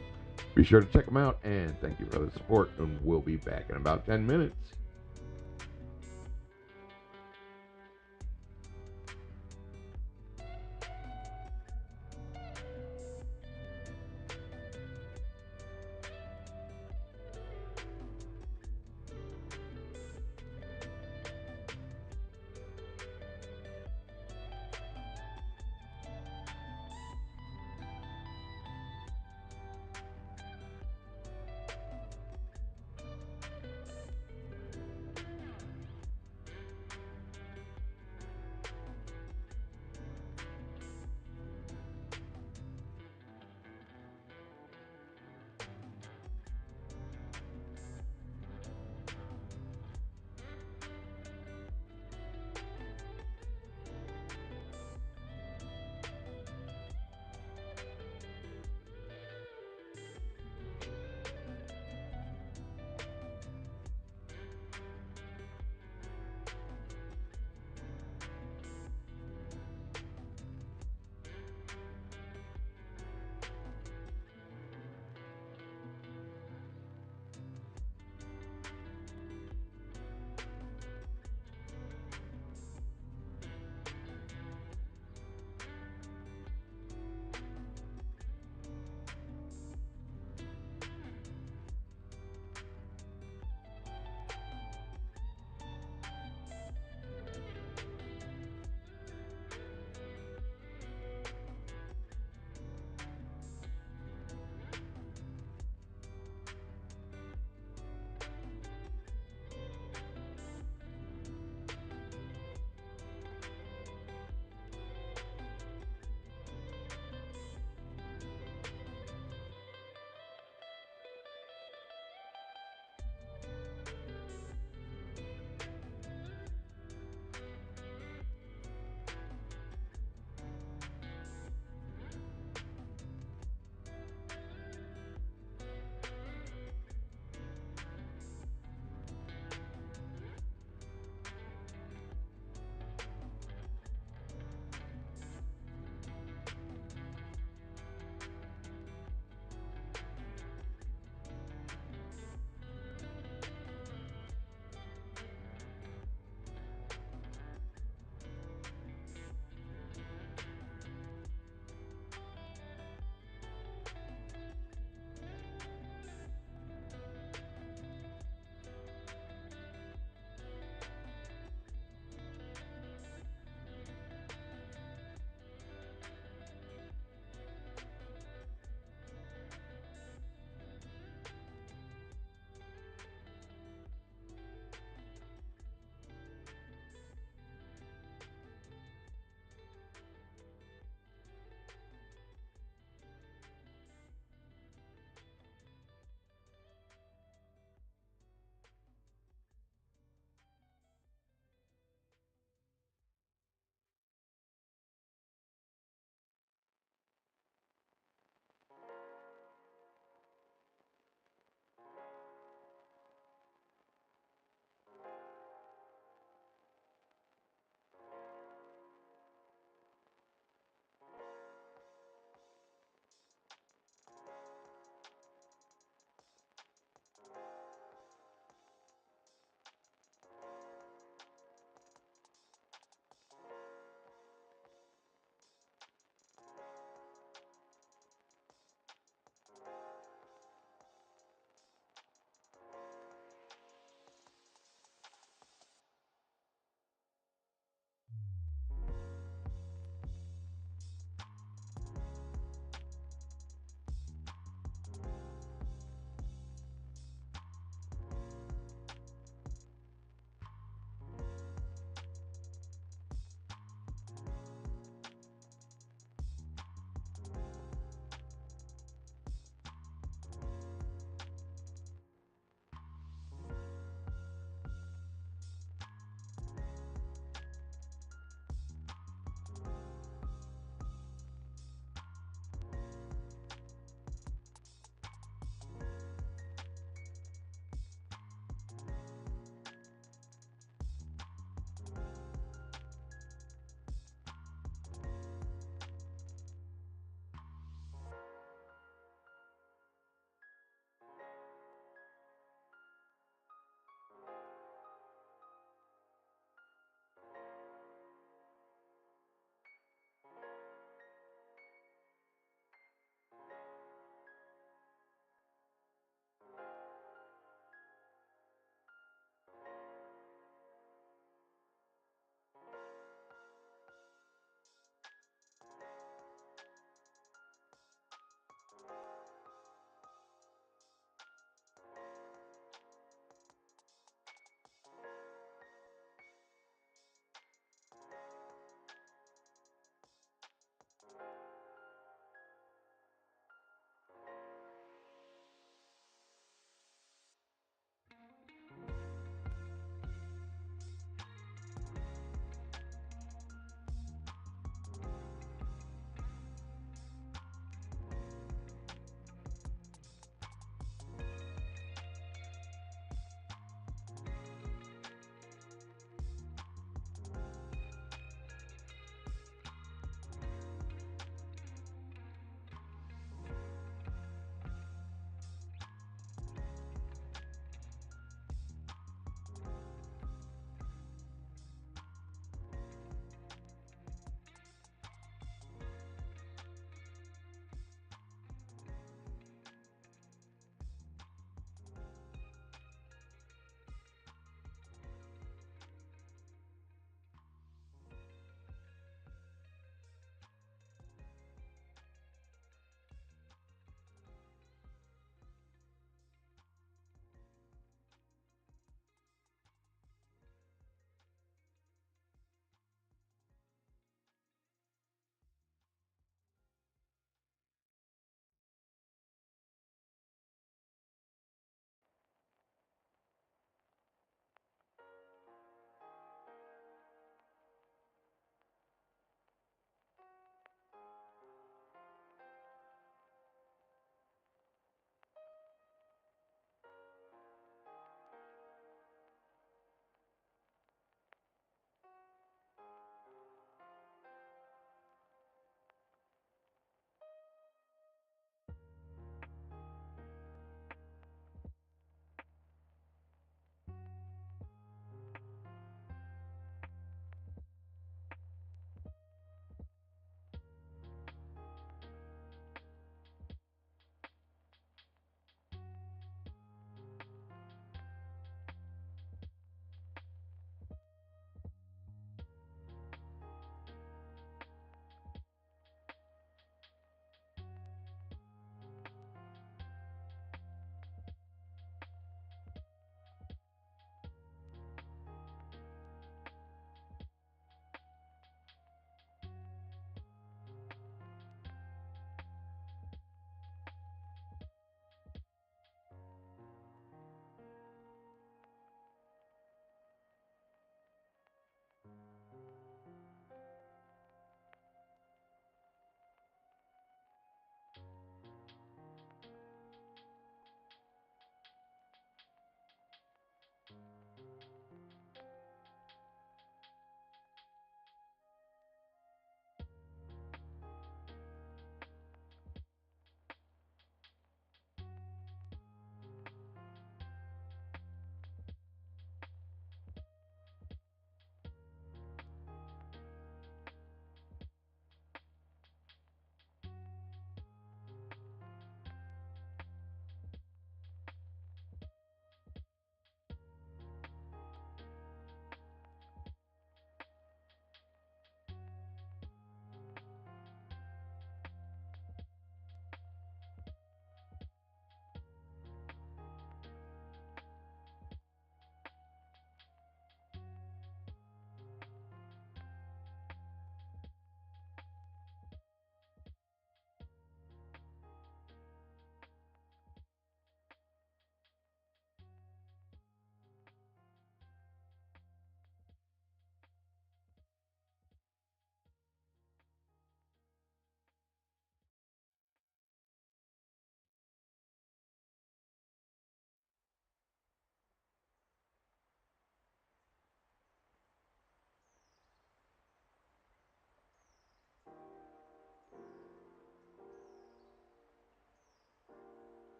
be sure to check them out, and thank you for the support, and we'll be back in about 10 minutes.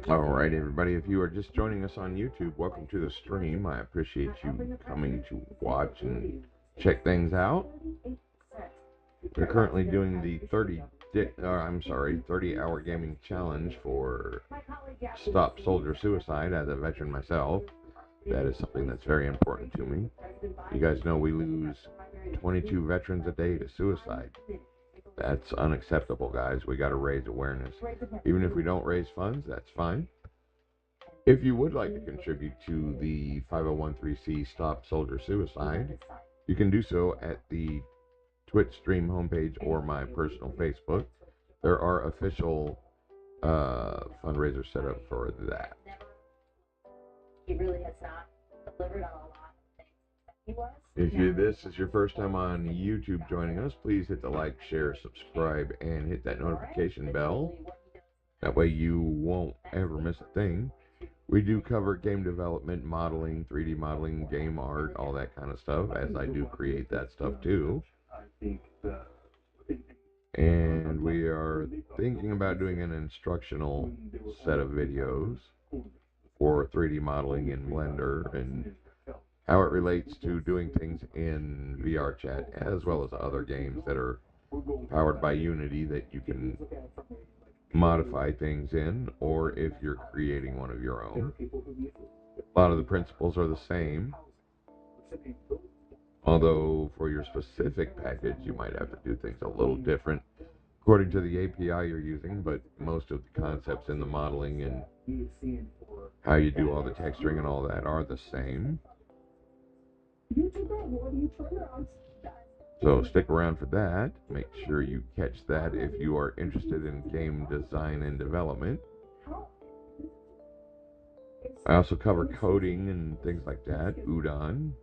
Alright everybody, if you are just joining us on YouTube, welcome to the stream. I appreciate you coming to watch and check things out. We're currently doing the 30-hour gaming challenge for Stop Soldier Suicide. As a veteran myself, that is something that's very important to me. You guys know we lose 22 veterans a day to suicide. That's unacceptable, guys. We got to raise awareness. Even if we don't raise funds, that's fine. If you would like to contribute to the 5013C Stop Soldier Suicide, you can do so at the Twitch stream homepage or my personal Facebook. There are official fundraisers set up for that. He really has not delivered on a lot of things that he was. If this is your first time on YouTube joining us, please hit the like, share, subscribe, and hit that notification bell. That way you won't ever miss a thing. We do cover game development, modeling, 3D modeling, game art, all that kind of stuff, as I do create that stuff too. And we are thinking about doing an instructional set of videos for 3D modeling in Blender and how it relates to doing things in VR chat, as well as other games that are powered by Unity that you can modify things in, or if you're creating one of your own. A lot of the principles are the same, although for your specific package you might have to do things a little different according to the API you're using, but most of the concepts in the modeling and how you do all the texturing and all that are the same. So stick around for that. Make sure you catch that if you are interested in game design and development. I also cover coding and things like that, Udon.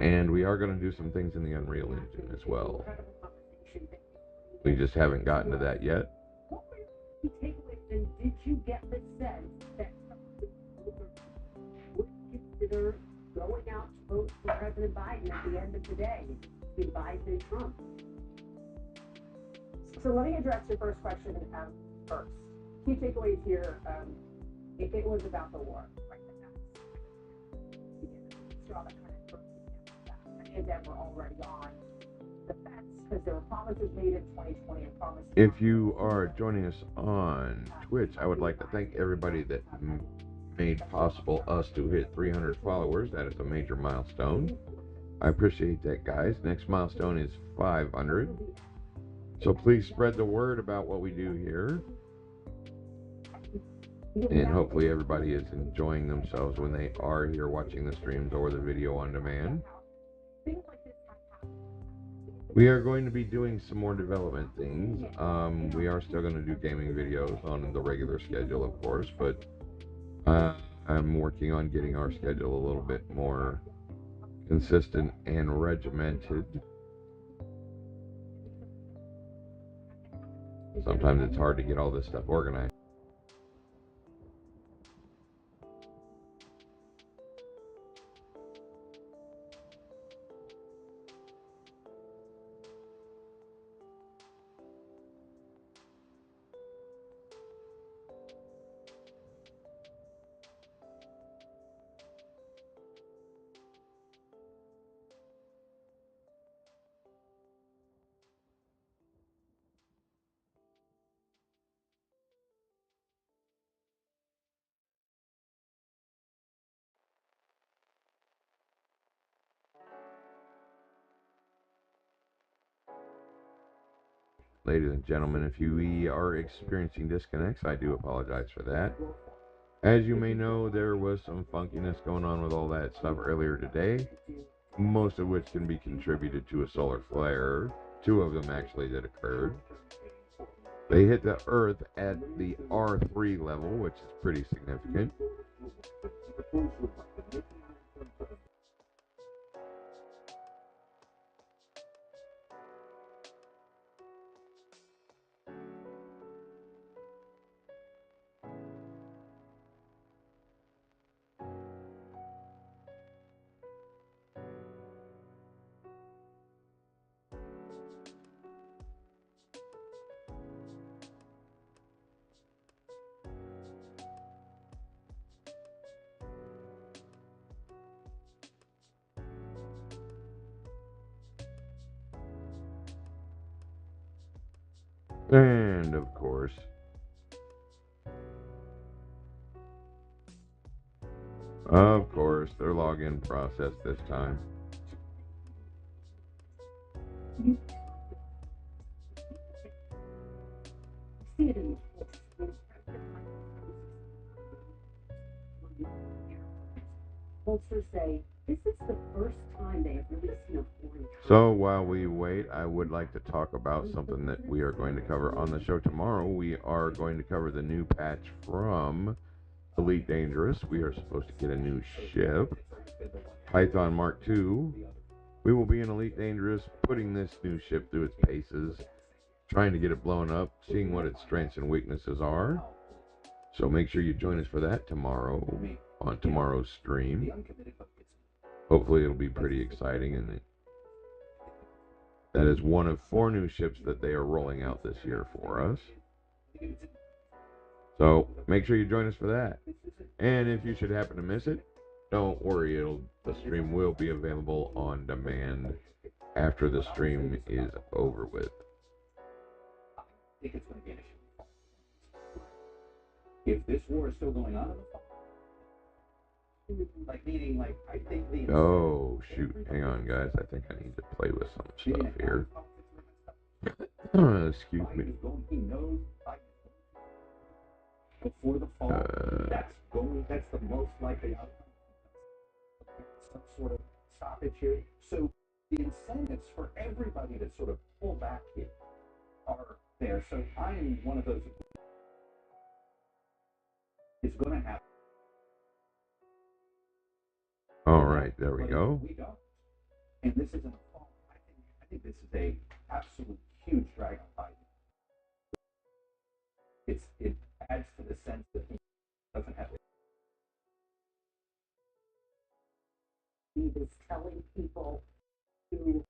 And we are going to do some things in the Unreal Engine as well. We just haven't gotten to that yet. Did you get the sense that would consider going out to vote for President Biden at the end of the day, between Biden and Trump? So let me address your first question first. Key takeaways here, it was about the war, right? Straw that kind of broke the camel's back. Many of them were already on the fence because there were promises made in 2020 and promises. If you are joining us on Twitch, I would like to thank everybody that made possible us to hit 300 followers. That is a major milestone. I appreciate that, guys. Next milestone is 500. So please spread the word about what we do here. And hopefully everybody is enjoying themselves when they are here watching the streams or the video on demand. We are going to be doing some more development things. We are still going to do gaming videos on the regular schedule, of course, but I'm working on getting our schedule a little bit more consistent and regimented. Sometimes it's hard to get all this stuff organized. Ladies and gentlemen, if you are experiencing disconnects, I do apologize for that. As you may know, there was some funkiness going on with all that stuff earlier today, most of which can be contributed to a solar flare. 2 of them actually that occurred. They hit the Earth at the R3 level, which is pretty significant. And of course, their login process this time. See it in the pollsters say this is the first time they have really seen a foreign. So while we wait, I would like to talk about something that we are going to cover on the show tomorrow. We are going to cover the new patch from Elite Dangerous. We are supposed to get a new ship, Python Mark II. We will be in Elite Dangerous, putting this new ship through its paces, trying to get it blown up, seeing what its strengths and weaknesses are. So make sure you join us for that tomorrow on tomorrow's stream. Hopefully it'll be pretty exciting, and that is one of 4 new ships that they are rolling out this year for us. So make sure you join us for that. And if you should happen to miss it, don't worry, the stream will be available on demand after the stream is over with. Think it's going to be an issue. If this war is still going on in the fall, like meaning, like I think the oh shoot, hang on guys, I think I need to play with some stuff here. Excuse me. He knows before the fall. That's the most likely outcome. Some sort of stoppage here. So the incentives for everybody to sort of pull back here are there. So I am one of those is going to happen. All right, there we go. We don't. And this isn't a fall. I think this is a absolute huge drag on fight. It adds to the sense that he doesn't have it. He was telling people who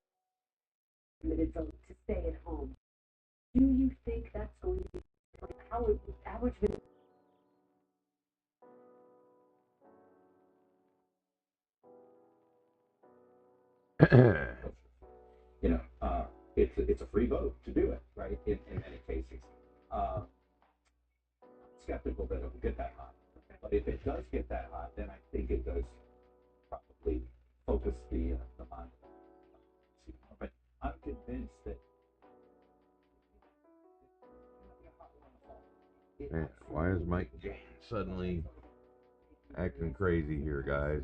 committed vote to stay at home. Do you think that's going to be how it average? You know, it's a free vote to do it, right? In many cases, skeptical that it will get that high. But if it does get that high, then I think it does probably focus the mind. But I'm convinced that. Man, why is Mike suddenly acting crazy here, guys?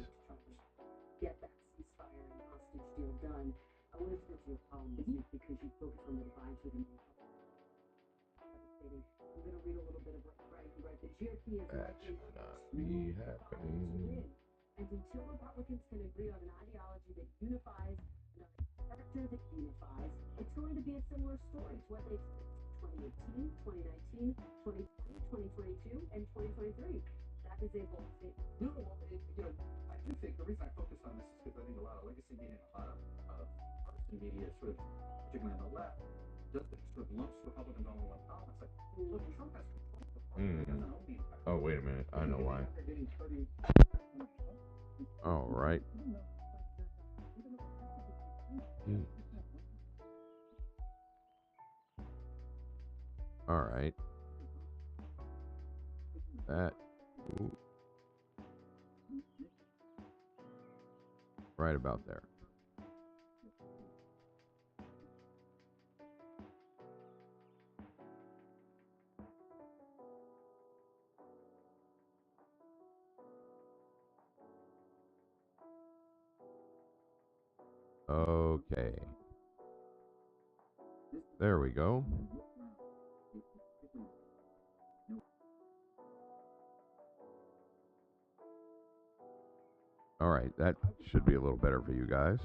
Get that ceasefire and hostage deal done. I want to switch your problem this week because you focus on the divine to the I'm going to read a little bit of what you write. The GOP is That should not be happening. And until Republicans can agree on an ideology that unifies and a character that unifies, it's going to be a similar story to what they experienced 2018, 2019, 2020, 2022, and 2023. That is a bold statement. No, well, I do think the reason I focus on this is because I think a lot of legacy media and a lot of partisan media, sort of, particularly on the left, just sort of lumps Republicans all in one column. It's like, look, Trump has control of the party. Oh, wait a minute. I know why. All right. All right. That. Ooh. Right about there. Okay. There we go. All right, that should be a little better for you guys.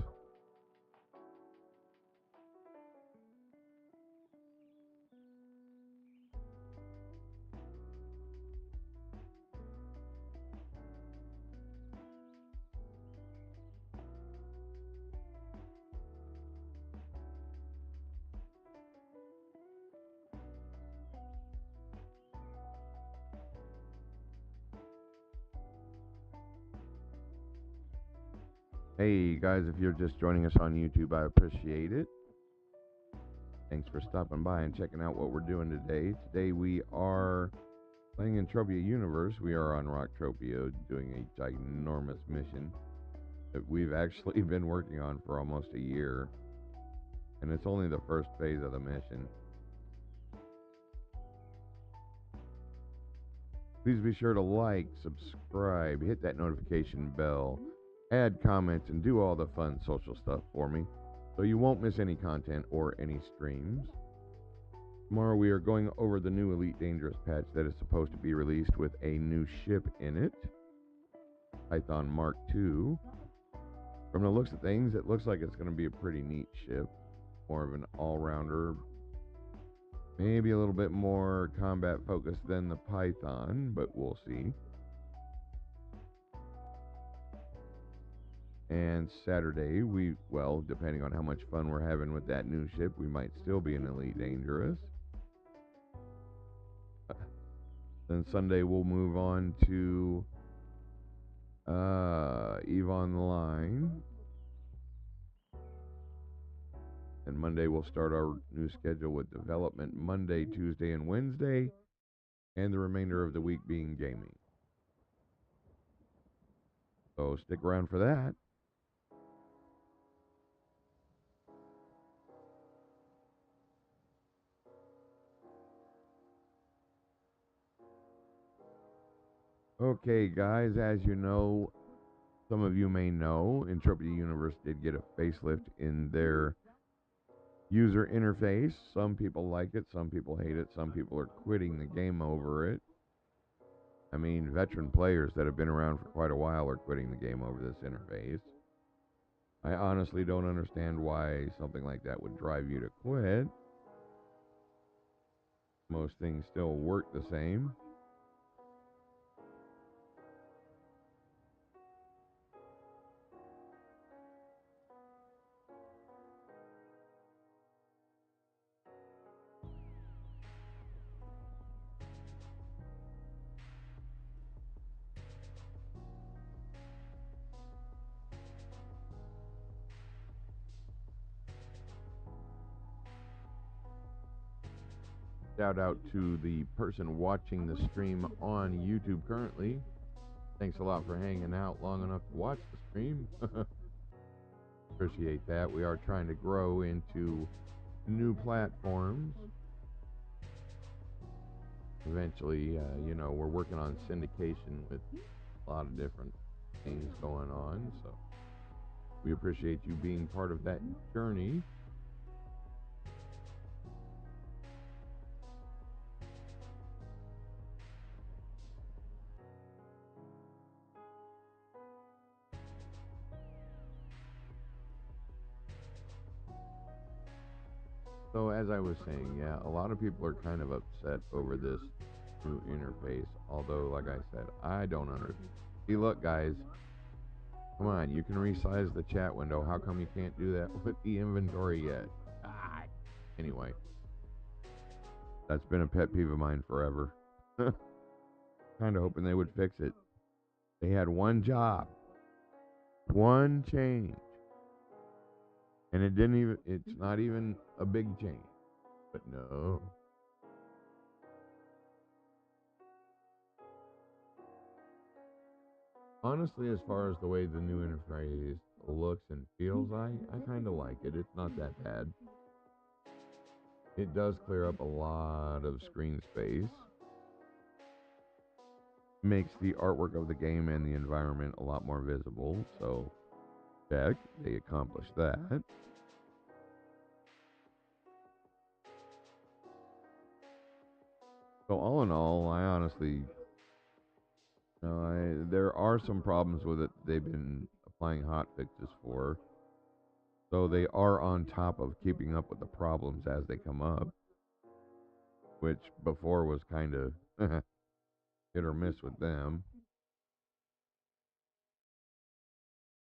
Hey guys, if you're just joining us on YouTube, I appreciate it. Thanks for stopping by and checking out what we're doing today. Today we are playing in Tropia Universe. We are on Rocktropia doing a ginormous mission that we've actually been working on for almost a year. And it's only the first phase of the mission. Please be sure to like, subscribe, hit that notification bell, add comments, and do all the fun social stuff for me so you won't miss any content or any streams. Tomorrow we are going over the new Elite Dangerous patch that is supposed to be released with a new ship in it, Python Mark II. From the looks of things, it looks like it's going to be a pretty neat ship, more of an all-rounder, maybe a little bit more combat focused than the Python, but we'll see. And Saturday, depending on how much fun we're having with that new ship, we might still be in Elite Dangerous. Then Sunday, we'll move on to EVE Online. And Monday, we'll start our new schedule with development Monday, Tuesday, and Wednesday, and the remainder of the week being gaming. So stick around for that. Okay, guys, as you know, some of you may know, Entropia Universe did get a facelift in their user interface. Some people like it, some people hate it, some people are quitting the game over it. I mean, veteran players that have been around for quite a while are quitting the game over this interface. I honestly don't understand why something like that would drive you to quit. Most things still work the same. Shout out to the person watching the stream on YouTube currently. Thanks a lot for hanging out long enough to watch the stream. Appreciate that. We are trying to grow into new platforms. Eventually, we're working on syndication with a lot of different things going on. So we appreciate you being part of that journey. So as I was saying, yeah, a lot of people are kind of upset over this new interface. Although, like I said, I don't understand. See, look, guys, come on, you can resize the chat window. How come you can't do that with the inventory yet? Anyway, that's been a pet peeve of mine forever. Kind of hoping they would fix it. They had one job, one change. And it's not even a big change. But no. Honestly, as far as the way the new interface looks and feels, I kind of like it. It's not that bad. It does clear up a lot of screen space. Makes the artwork of the game and the environment a lot more visible. So, check. They accomplished that. So all in all, I honestly, there are some problems with it they've been applying hotfixes for. So they are on top of keeping up with the problems as they come up, which before was kind of hit or miss with them.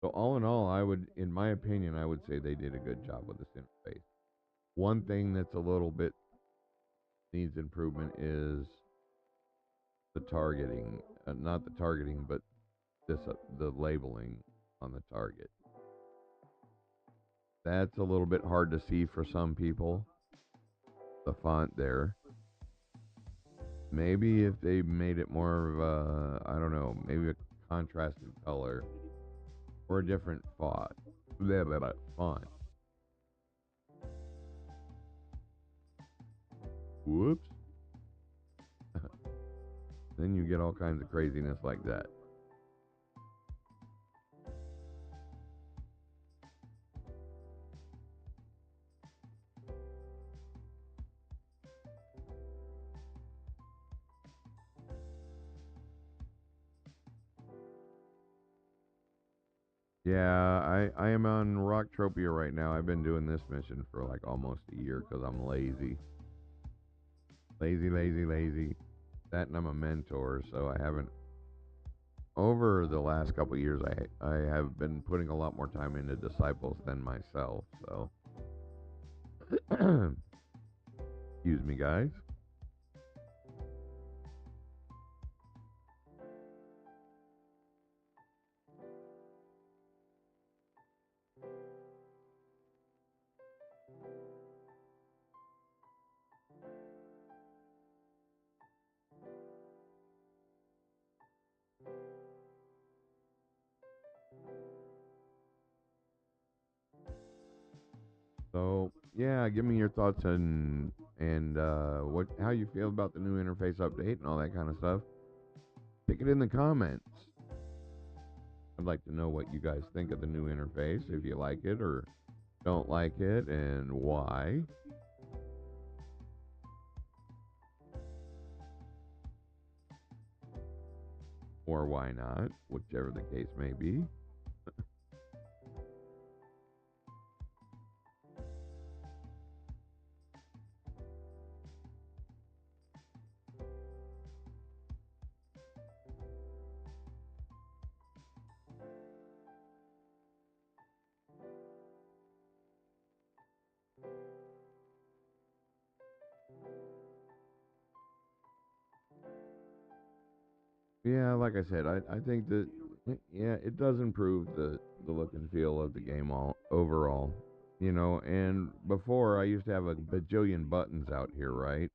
So all in all, in my opinion, I would say they did a good job with this interface. One thing that's a little bit needs improvement is the targeting, not the targeting, but the labeling on the target. That's a little bit hard to see for some people. the font there. Maybe if they made it more of a, I don't know, maybe a contrasted color or a different font. Font. Whoops. Then you get all kinds of craziness like that. Yeah, I am on Rocktropia right now. I've been doing this mission for like almost a year because I'm lazy. Lazy. That, and I'm a mentor, so I haven't. Over the last couple of years, I have been putting a lot more time into disciples than myself. So, excuse me, guys. So yeah, give me your thoughts and what how you feel about the new interface update and all that kind of stuff. Pick it in the comments. I'd like to know what you guys think of the new interface, if you like it or don't like it, and why. Or why not, whichever the case may be. Yeah, like I said, I think that, yeah, it does improve the look and feel of the game all overall. You know, and before I used to have a bajillion buttons out here, right?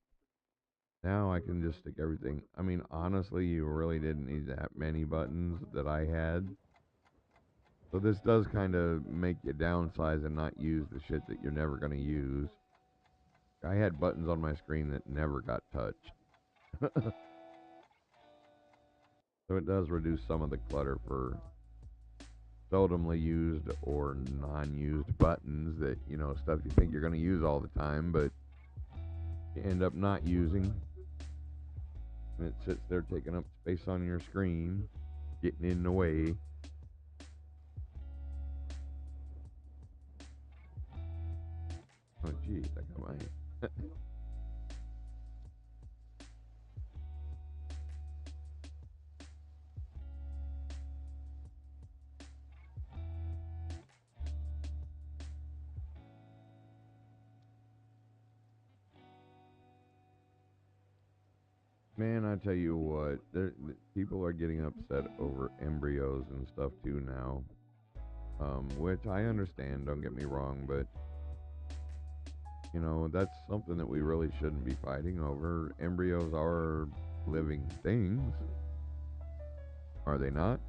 Now I can just stick everything. I mean, honestly, you really didn't need that many buttons that I had. So this does kind of make you downsize and not use the shit that you're never going to use. I had buttons on my screen that never got touched. So it does reduce some of the clutter for seldomly used or non-used buttons that, you know, stuff you think you're going to use all the time, but you end up not using. And it sits there taking up space on your screen, getting in the way. Oh, geez, I got my... Man, I tell you what, people are getting upset over embryos and stuff too now. Which I understand, don't get me wrong, but, you know, that's something that we really shouldn't be fighting over. Embryos are living things, are they not?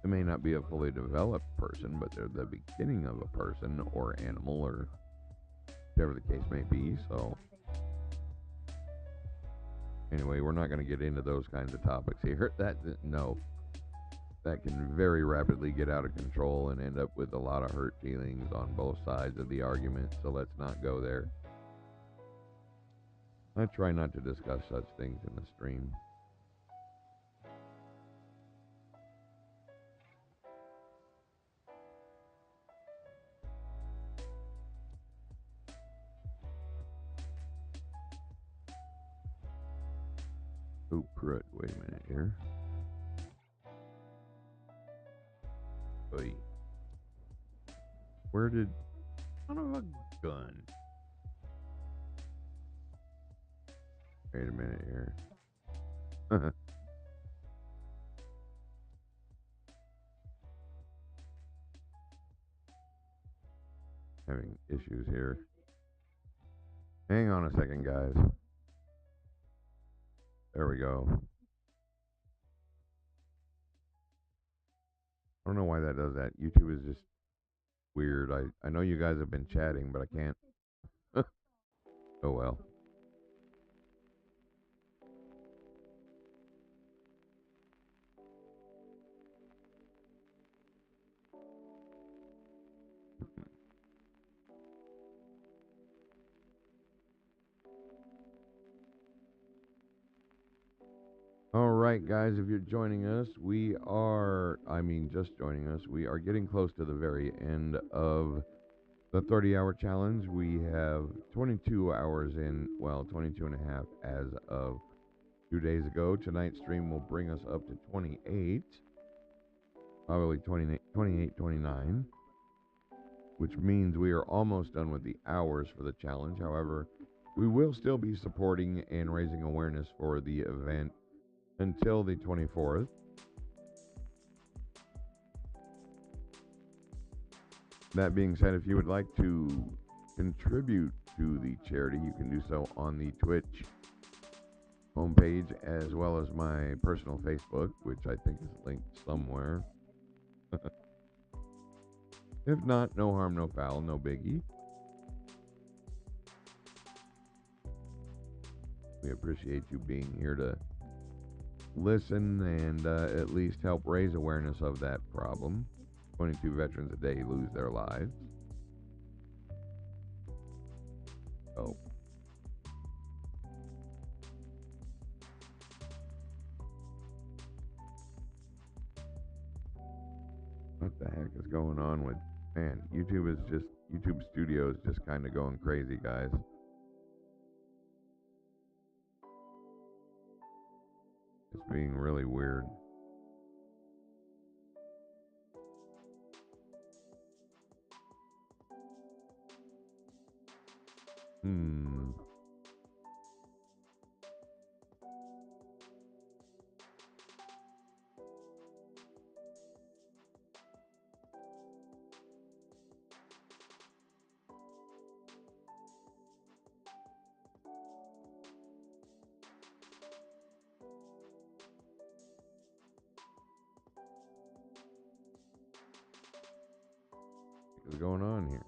They may not be a fully developed person, but they're the beginning of a person or animal or whatever the case may be, so... Anyway, we're not going to get into those kinds of topics here. No. That can very rapidly get out of control and end up with a lot of hurt feelings on both sides of the argument, so let's not go there. I try not to discuss such things in the stream. Oh, crud. Wait a minute here. Wait. Where did... Son of a gun. Wait a minute here. Having issues here. Hang on a second, guys. There we go. I don't know why that does that. YouTube is just weird. I know you guys have been chatting, but I can't. Oh well. All right, guys, if you're joining us, just joining us, we are getting close to the very end of the 30-hour challenge. We have 22 hours in, well, 22 and a half as of 2 days ago. Tonight's stream will bring us up to 28, probably 28, 29, which means we are almost done with the hours for the challenge. However, we will still be supporting and raising awareness for the event until the 24th. That being said, if you would like to contribute to the charity, you can do so on the Twitch homepage as well as my personal Facebook, which I think is linked somewhere. If not, no harm, no foul, no biggie. We appreciate you being here to listen and at least help raise awareness of that problem. 22 veterans a day lose their lives. Oh. What the heck is going on with, man, YouTube Studio is just kind of going crazy, guys. It's being really weird. What's going on here?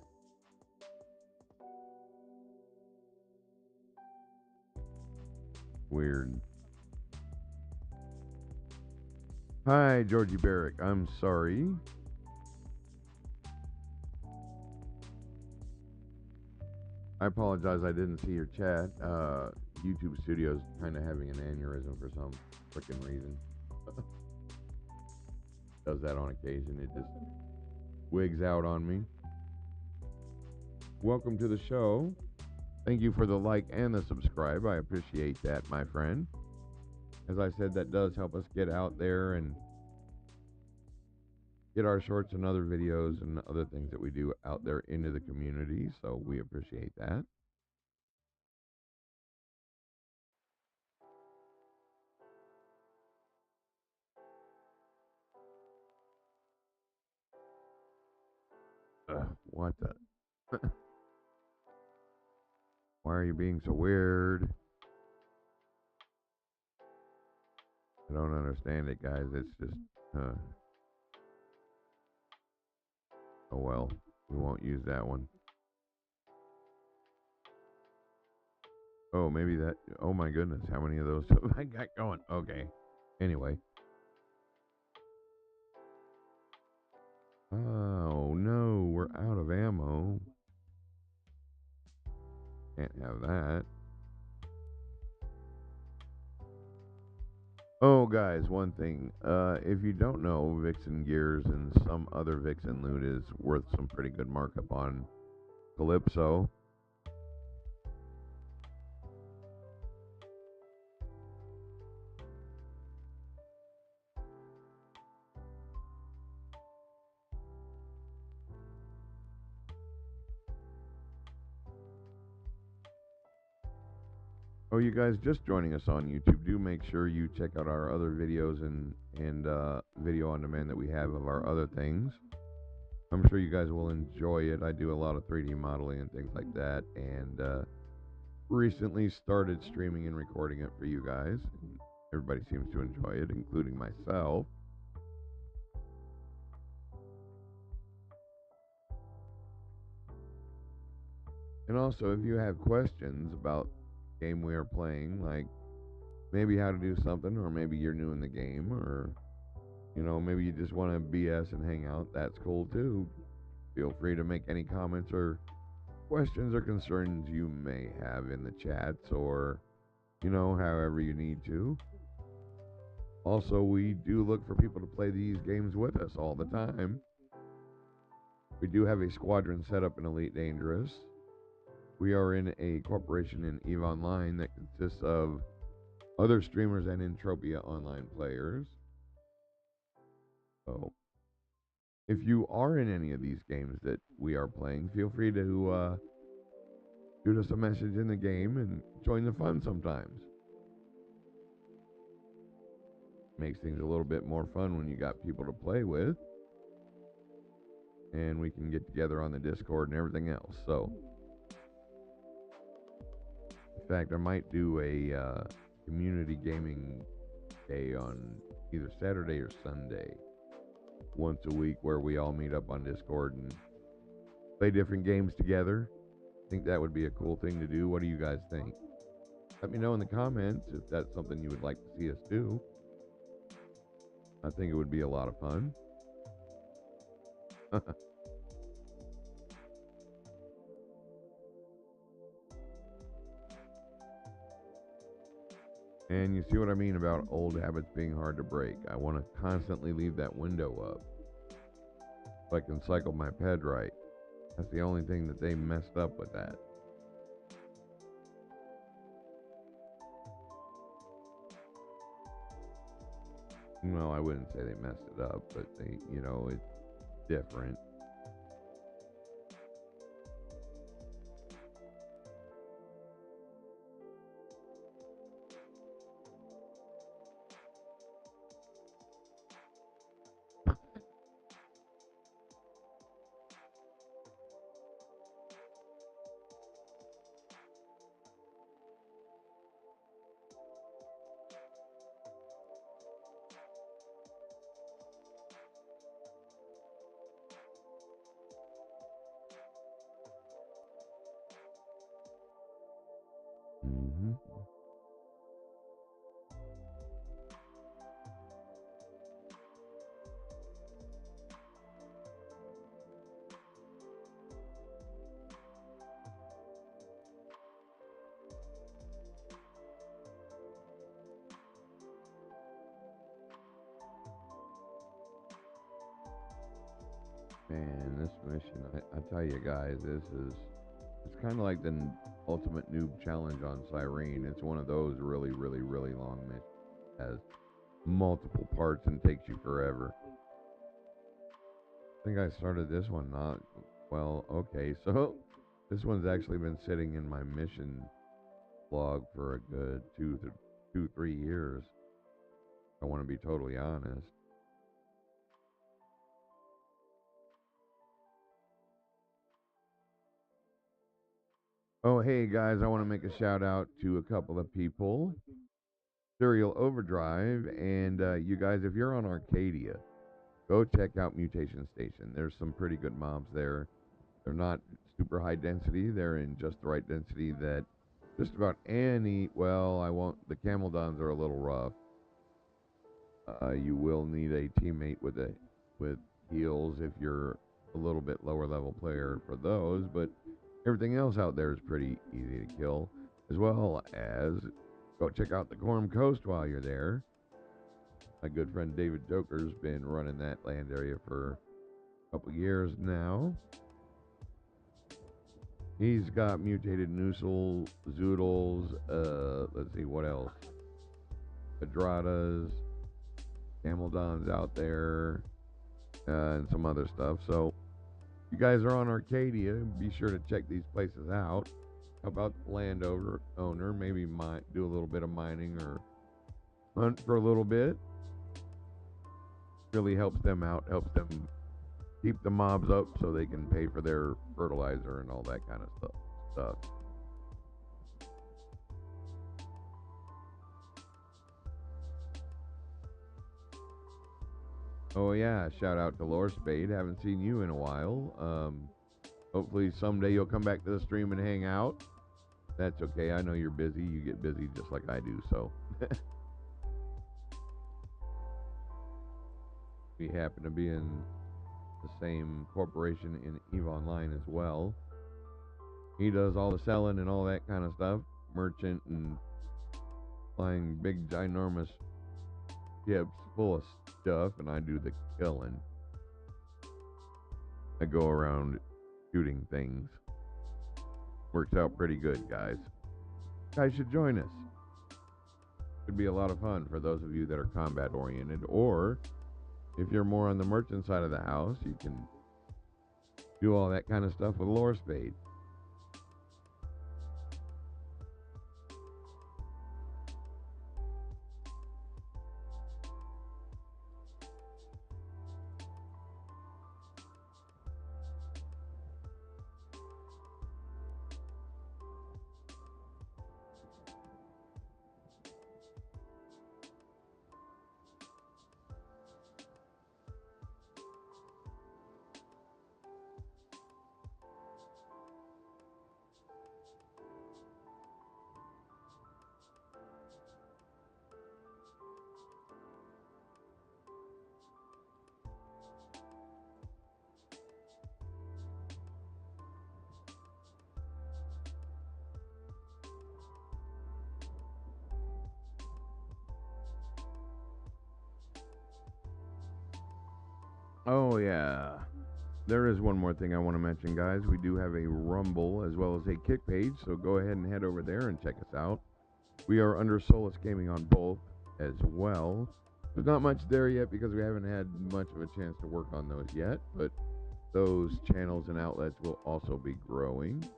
Weird. Hi, Georgie Barrick. I'm sorry. I apologize. I didn't see your chat. YouTube Studio's kind of having an aneurysm for some freaking reason. Does that on occasion. It just wigs out on me. Welcome to the show. Thank you for the like and the subscribe. I appreciate that, my friend. As I said, that does help us get out there and get our shorts and other videos and other things that we do out there into the community. So we appreciate that. What the? Why are you being so weird? I don't understand it, guys. It's just, oh well, we won't use that one. Oh, maybe that, oh my goodness, how many of those have I got going? Okay, anyway. Oh no, we're out of ammo. Can't have that. Oh, guys, one thing. If you don't know, Vixen Gears and some other Vixen loot is worth some pretty good markup on Calypso. Oh, you guys just joining us on YouTube, do make sure you check out our other videos and video on demand that we have of our other things. I'm sure you guys will enjoy it. I do a lot of 3D modeling and things like that, and recently started streaming and recording it for you guys. And everybody seems to enjoy it, including myself. And also, if you have questions about the game we are playing, like maybe how to do something, or maybe you're new in the game, or maybe you just want to BS and hang out, that's cool too. Feel free to make any comments or questions or concerns you may have in the chats, or however you need to. Also, we do look for people to play these games with us all the time. We do have a squadron set up in Elite Dangerous. We are in a corporation in EVE Online that consists of other streamers and Entropia online players. So, if you are in any of these games that we are playing, feel free to shoot us a message in the game and join the fun sometimes. Makes things a little bit more fun when you got people to play with. And we can get together on the Discord and everything else. So, in fact, I might do a community gaming day on either Saturday or Sunday, once a week, where we all meet up on Discord and play different games together. I think that would be a cool thing to do. What do you guys think? Let me know in the comments if that's something you would like to see us do. I think it would be a lot of fun. And you see what I mean about old habits being hard to break. I want to constantly leave that window up so I can cycle my ped right. That's the only thing that they messed up with that. Well, I wouldn't say they messed it up, but they, it's different. Mm-hmm. Man, this mission, I tell you guys, it's kind of like the ultimate noob challenge on Cyrene. It's one of those really, really, really long missions. Has multiple parts and takes you forever. I think I started this one okay, so this one's actually been sitting in my mission log for a good 3 years. I want to be totally honest. Oh, hey guys, I want to make a shout out to a couple of people. Serial Overdrive, and you guys, if you're on Arcadia, go check out Mutation Station. There's some pretty good mobs there. They're not super high density. They're in just the right density that just about any, the Camaldons are a little rough. You will need a teammate with heals if you're a little bit lower level player for those, but everything else out there is pretty easy to kill, as well as go check out the Gorm Coast while you're there. My good friend David Joker's been running that land area for a couple years now. He's got mutated Noosel, Zoodles, let's see, what else? Pedradas, Camaldons out there, and some other stuff. So, if you guys are on Arcadia, be sure to check these places out. How about the landowner? Maybe do a little bit of mining or hunt for a little bit. Really helps them out, helps them keep the mobs up so they can pay for their fertilizer and all that kind of stuff. Oh yeah, shout out to Lore Spade. Haven't seen you in a while. Hopefully someday you'll come back to the stream and hang out. That's okay. I know you're busy. You get busy just like I do, so. We happen to be in the same corporation in EVE Online as well. He does all the selling and all that kind of stuff. Merchant and flying big ginormous ships full of stuff, and I do the killing. I go around shooting things. Works out pretty good, guys. You guys should join us. Could be a lot of fun for those of you that are combat oriented, or if you're more on the merchant side of the house, you can do all that kind of stuff with Lore Spade. Oh, yeah. There is one more thing I want to mention, guys. We do have a Rumble as well as a Kick page, so go ahead and head over there and check us out. We are under Solis Gaming on both as well. There's not much there yet because we haven't had much of a chance to work on those yet, but those channels and outlets will also be growing.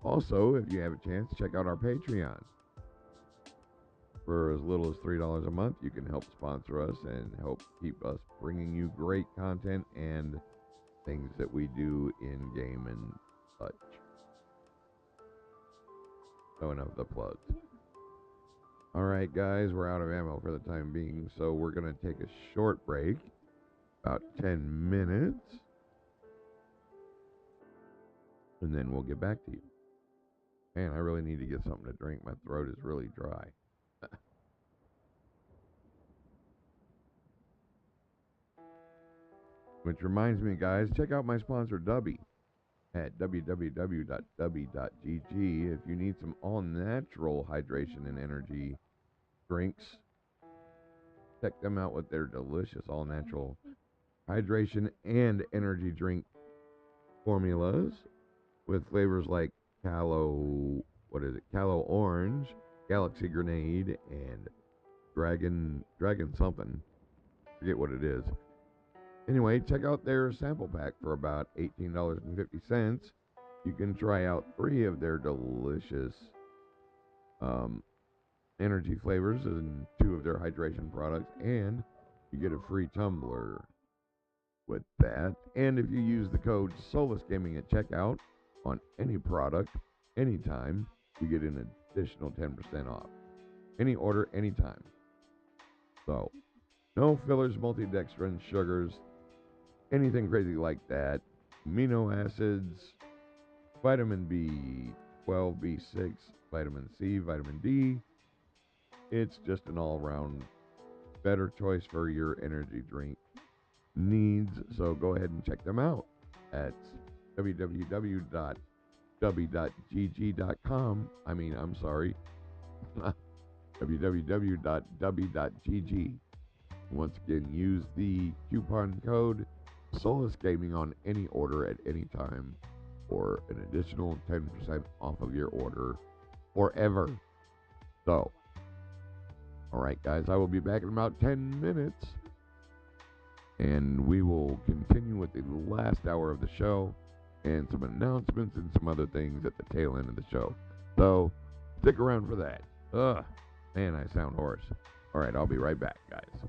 Also, if you have a chance, check out our Patreon. For as little as $3 a month, you can help sponsor us and help keep us bringing you great content and things that we do in game and such. So enough of the plugs. Alright guys, we're out of ammo for the time being, so we're going to take a short break, about 10 minutes, and then we'll get back to you. Man, I really need to get something to drink. My throat is really dry. Which reminds me, guys, check out my sponsor, Dubby, at www.dubby.gg. If you need some all-natural hydration and energy drinks, check them out with their delicious all-natural hydration and energy drink formulas with flavors like Callow Orange, Galaxy Grenade, and Dragon something. Forget what it is. Anyway, check out their sample pack for about $18.50. You can try out 3 of their delicious energy flavors and 2 of their hydration products, and you get a free tumbler with that. And if you use the code Solis Gaming at checkout on any product, anytime, you get an additional 10% off. Any order, anytime. So, no fillers, multidextrins, sugars, anything crazy like that. Amino acids, vitamin B12, B6, vitamin C, vitamin D. It's just an all-around better choice for your energy drink needs. So go ahead and check them out at www.dubby.gg.com. www.dubby.gg. Once again, use the coupon code Solis Gaming on any order at any time for an additional 10% off of your order forever. So, alright guys, I will be back in about 10 minutes and we will continue with the last hour of the show and some announcements and some other things at the tail end of the show. So, stick around for that. Man, I sound hoarse. Alright, I'll be right back, guys.